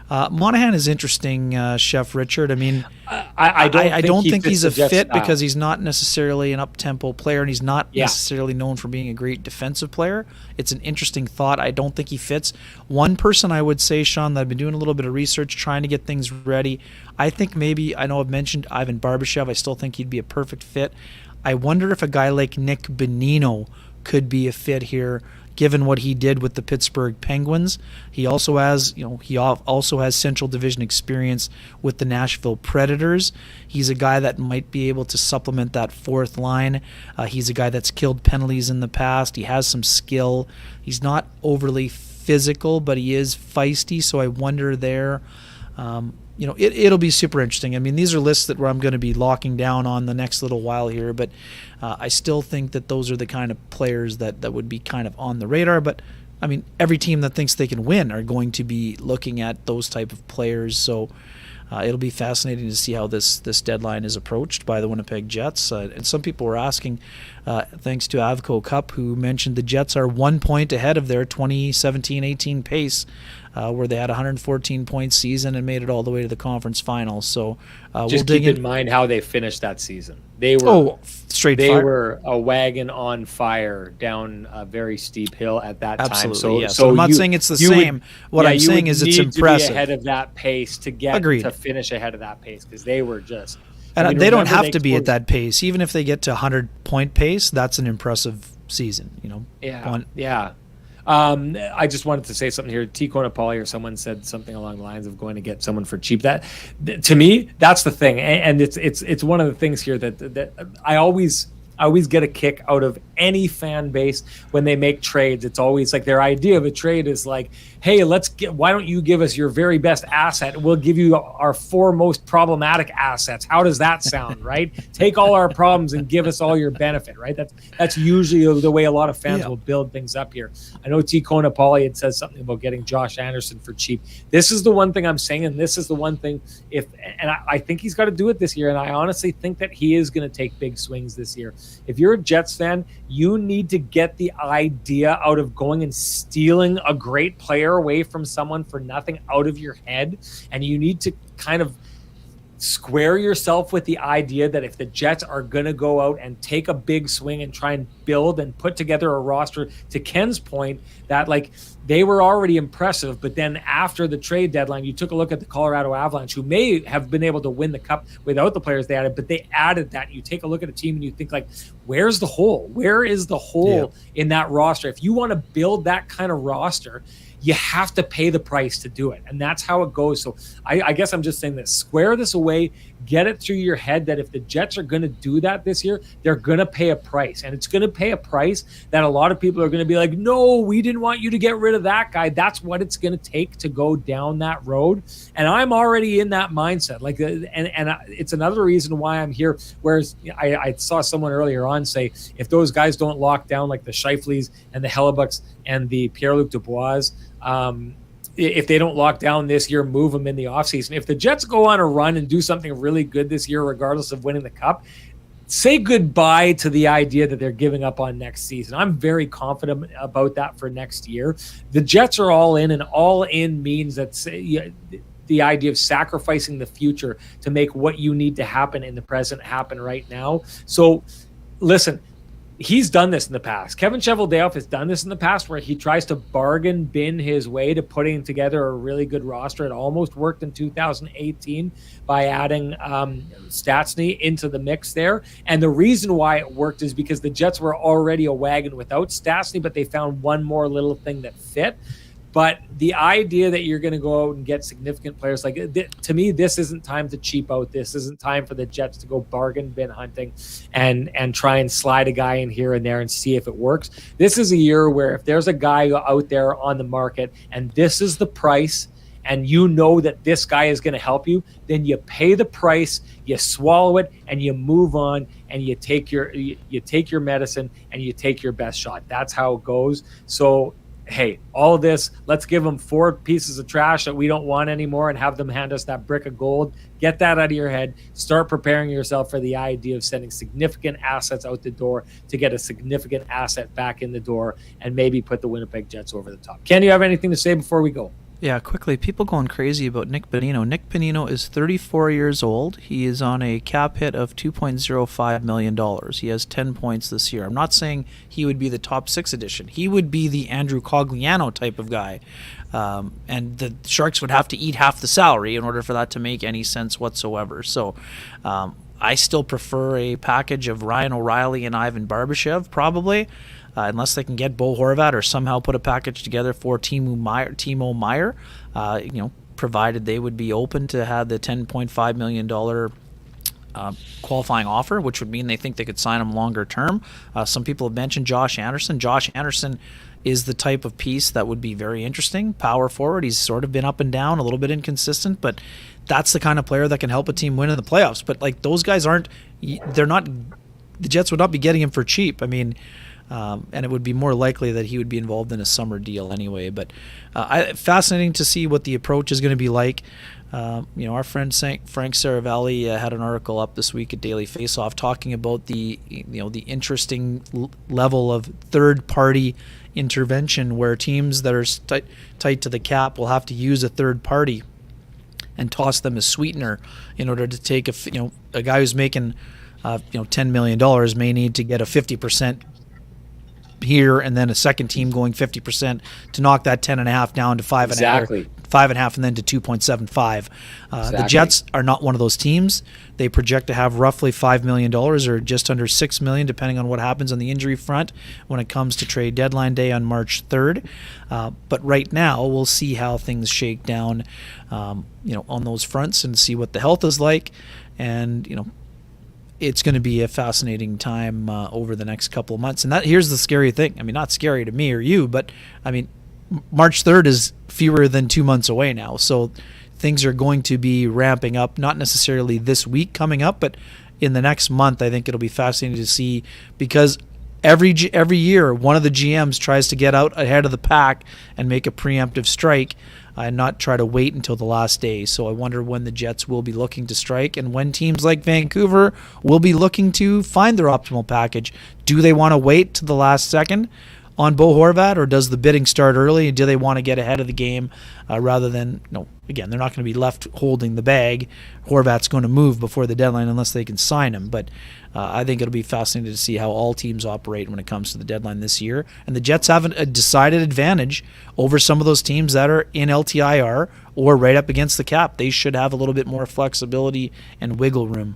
Monahan is interesting, Chef Richard. I mean, I don't think he's a fit because he's not necessarily an up-tempo player, and he's not necessarily known for being a great defensive player. It's an interesting thought. I don't think he fits. One person I would say, Sean, that I've been doing a little bit of research, trying to get things ready. I think I know I've mentioned Ivan Barbashev. I still think he'd be a perfect fit. I wonder if a guy like Nick Bonino could be a fit here, given what he did with the Pittsburgh Penguins. He also has Central Division experience with the Nashville Predators. He's a guy that might be able to supplement that fourth line. He's a guy that's killed penalties in the past. He has some skill. He's not overly physical, but he is feisty, so I wonder there. It'll be super interesting. I mean, these are lists that I'm going to be locking down on the next little while here, but I still think that those are the kind of players that would be kind of on the radar. But, I mean, every team that thinks they can win are going to be looking at those type of players. So it'll be fascinating to see how this deadline is approached by the Winnipeg Jets. And some people were asking, thanks to Avco Cup, who mentioned the Jets are 1 point ahead of their 2017-18 pace, where they had a 114-point season and made it all the way to the conference finals. So we'll keep in mind how they finished that season. They were were a wagon on fire down a very steep hill at that time. So I'm not saying it's the same. What I'm saying is it's impressive. To be ahead of that pace to get to finish ahead of that pace, because they were just. And they don't have to be at that pace. Even if they get to 100-point pace, that's an impressive season. Yeah. I just wanted to say something here. T. Konopali or someone said something along the lines of going to get someone for cheap. That, to me, that's the thing, and it's one of the things here that I always get a kick out of any fan base when they make trades. It's always like their idea of a trade is like, hey, why don't you give us your very best asset? We'll give you our 4 most problematic assets. How does that sound, right? Take all our problems and give us all your benefit, right? That's usually the way a lot of fans will build things up here. I know T. Konopali had said something about getting Josh Anderson for cheap. This is the one thing I'm saying, and this is the one thing, I think he's got to do it this year, and I honestly think that he is going to take big swings this year. If you're a Jets fan, you need to get the idea out of going and stealing a great player away from someone for nothing out of your head, and you need to kind of square yourself with the idea that if the Jets are going to go out and take a big swing and try and build and put together a roster, to Ken's point, that like they were already impressive, but then after the trade deadline, you took a look at the Colorado Avalanche, who may have been able to win the cup without the players they added, but they added that. You take a look at a team and you think like, where's the hole? Where is the hole in that roster? If you want to build that kind of roster, you have to pay the price to do it. And that's how it goes. So I guess I'm just saying this, square this away, get it through your head that if the Jets are going to do that this year, they're going to pay a price. And it's going to pay a price that a lot of people are going to be like, no, we didn't want you to get rid of that guy. That's what it's going to take to go down that road. And I'm already in that mindset. Like, and it's another reason why I'm here. Whereas I saw someone earlier on say, if those guys don't lock down like the Scheifele's and the Hellebucks and the Pierre-Luc Dubois, if they don't lock down this year, move them in the offseason. If the Jets go on a run and do something really good this year, regardless of winning the cup, say goodbye to the idea that they're giving up on next season. I'm very confident about that for next year. The Jets are all in, and all in means that the idea of sacrificing the future to make what you need to happen in the present happen right now. So listen, he's done this in the past. Kevin Cheveldayoff has done this in the past where he tries to bargain bin his way to putting together a really good roster. It almost worked in 2018 by adding Stastny into the mix there. And the reason why it worked is because the Jets were already a wagon without Stastny, but they found one more little thing that fit. But the idea that you're going to go out and get significant players, like, to me, this isn't time to cheap out. This isn't time for the Jets to go bargain bin hunting and try and slide a guy in here and there and see if it works. This is a year where if there's a guy out there on the market and this is the price and you know that this guy is going to help you, then you pay the price, you swallow it, and you move on, and you take your medicine and you take your best shot. That's how it goes. So, hey, all of this, let's give them 4 pieces of trash that we don't want anymore and have them hand us that brick of gold. Get that out of your head. Start preparing yourself for the idea of sending significant assets out the door to get a significant asset back in the door and maybe put the Winnipeg Jets over the top. Ken, you have anything to say before we go? Yeah, quickly, people going crazy about Nick Bonino. Nick Bonino is 34 years old. He is on a cap hit of $2.05 million. He has 10 points this year. I'm not saying he would be the top 6 edition. He would be the Andrew Cogliano type of guy. And the Sharks would have to eat half the salary in order for that to make any sense whatsoever. So I still prefer a package of Ryan O'Reilly and Ivan Barbashev, probably. Unless they can get Bo Horvat or somehow put a package together for Timo Meier, provided they would be open to have the $10.5 million qualifying offer, which would mean they think they could sign him longer term. Some people have mentioned Josh Anderson. Josh Anderson is the type of piece that would be very interesting. Power forward. He's sort of been up and down, a little bit inconsistent, but that's the kind of player that can help a team win in the playoffs. But like those guys they're not, the Jets would not be getting him for cheap. I mean, and it would be more likely that he would be involved in a summer deal anyway. But fascinating to see what the approach is going to be like. Our friend Frank Saravalli had an article up this week at Daily Faceoff talking about the interesting level of third-party intervention where teams that are tight to the cap will have to use a third party and toss them as sweetener in order to take a guy who's making $10 million may need to get a 50% here and then a second team going 50% to knock that 10.5 down to 5.5. Exactly. 5.5 and then to 2.75. The Jets are not one of those teams. They project to have roughly $5 million or just under $6 million, depending on what happens on the injury front when it comes to trade deadline day on March 3rd. But right now, we'll see how things shake down, on those fronts and see what the health is like. And, it's going to be a fascinating time over the next couple of months. And here's the scary thing. I mean, not scary to me or you, but I mean, March 3rd is fewer than 2 months away now. So things are going to be ramping up, not necessarily this week coming up, but in the next month. I think it'll be fascinating to see, because every year one of the GMs tries to get out ahead of the pack and make a preemptive strike and not try to wait until the last day. So I wonder when the Jets will be looking to strike and when teams like Vancouver will be looking to find their optimal package. Do they want to wait to the last second on Bo Horvat, or does the bidding start early? Do they want to get ahead of the game rather than, again, they're not going to be left holding the bag. Horvat's going to move before the deadline unless they can sign him. But I think it'll be fascinating to see how all teams operate when it comes to the deadline this year. And the Jets have a decided advantage over some of those teams that are in LTIR or right up against the cap. They should have a little bit more flexibility and wiggle room.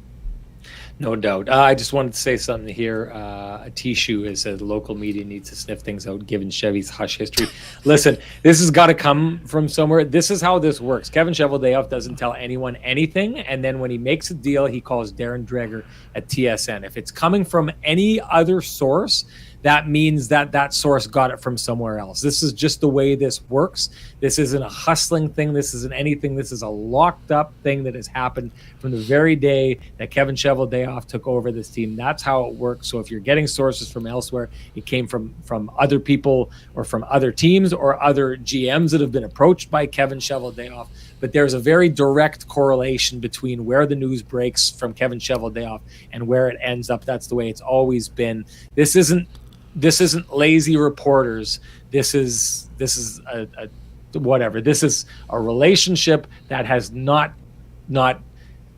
No doubt. I just wanted to say something here. A T-shoe is the local media needs to sniff things out given Chevy's hush history. Listen, this has got to come from somewhere. This is how this works. Kevin Cheveldayoff doesn't tell anyone anything, and then when he makes a deal, he calls Darren Dreger at TSN. If it's coming from any other source, that means that source got it from somewhere else. This is just the way this works. This isn't a hustling thing. This isn't anything. This is a locked up thing that has happened from the very day that Kevin Cheveldayoff took over this team. That's how it works. So if you're getting sources from elsewhere, it came from other people or from other teams or other GMs that have been approached by Kevin Cheveldayoff. But there's a very direct correlation between where the news breaks from Kevin Cheveldayoff and where it ends up. That's the way it's always been. This isn't lazy reporters. This is a whatever. This is a relationship that has not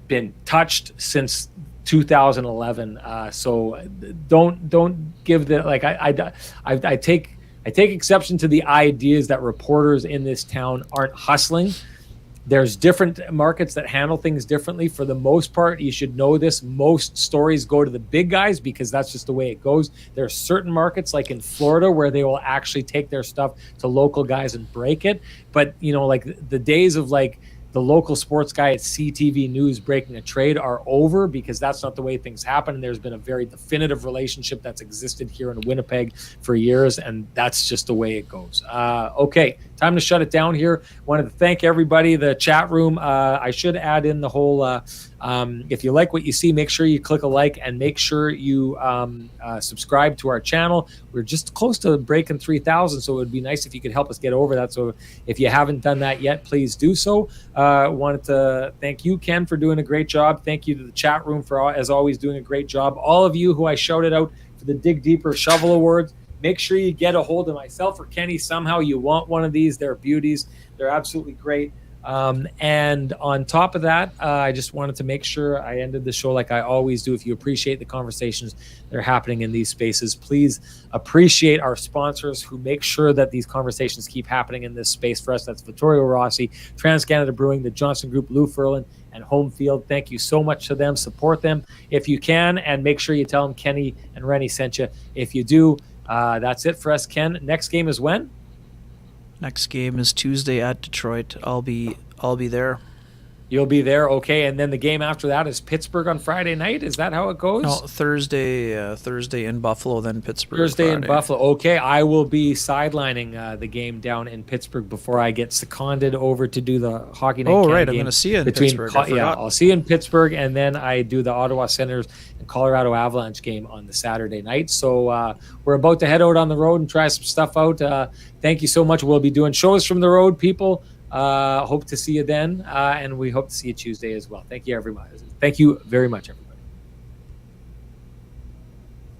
been touched since 2011. So don't give the like. I take exception to the ideas that reporters in this town aren't hustling. There's different markets that handle things differently. For the most part, you should know this. Most stories go to the big guys because that's just the way it goes. There are certain markets like in Florida where they will actually take their stuff to local guys and break it. But, like the days of like the local sports guy at CTV News breaking a trade are over, because that's not the way things happen. And there's been a very definitive relationship that's existed here in Winnipeg for years, and that's just the way it goes. Okay, time to shut it down here. Wanted to thank everybody, the chat room. I should add in the whole, if you like what you see, make sure you click a like and make sure you subscribe to our channel. We're just close to breaking 3,000, so it would be nice if you could help us get over that. So if you haven't done that yet, please do so. Wanted to thank you, Ken, for doing a great job. Thank you to the chat room for, as always, doing a great job. All of you who I shouted out for the Dig Deeper Shovel Awards, make sure you get a hold of myself or Kenny somehow. You want one of these. They're beauties. They're absolutely great. And on top of that, I just wanted to make sure I ended the show like I always do. If you appreciate the conversations that are happening in these spaces, please appreciate our sponsors who make sure that these conversations keep happening in this space for us. That's Vittorio Rossi, TransCanada Brewing, the Johnson Group, Lou Furlan, and Home Field. Thank you so much to them. Support them if you can, and make sure you tell them Kenny and Renny sent you. If you do, that's it for us, Ken. Next game is when? Next game is Tuesday at Detroit. I'll be there. You'll be there, okay. And then the game after that is Pittsburgh on Friday night. Is that how it goes? No, Thursday in Buffalo, then Pittsburgh. Thursday in Buffalo. Okay, I will be sidelining the game down in Pittsburgh before I get seconded over to do the Hockey Night. Oh, right. I'm going to see you in Pittsburgh. Yeah, I'll see you in Pittsburgh, and then I do the Ottawa Senators and Colorado Avalanche game on the Saturday night. So we're about to head out on the road and try some stuff out. Thank you so much. We'll be doing shows from the road, people. Hope to see you then, and we hope to see you Tuesday as well. Thank you, everybody. Thank you very much, everybody.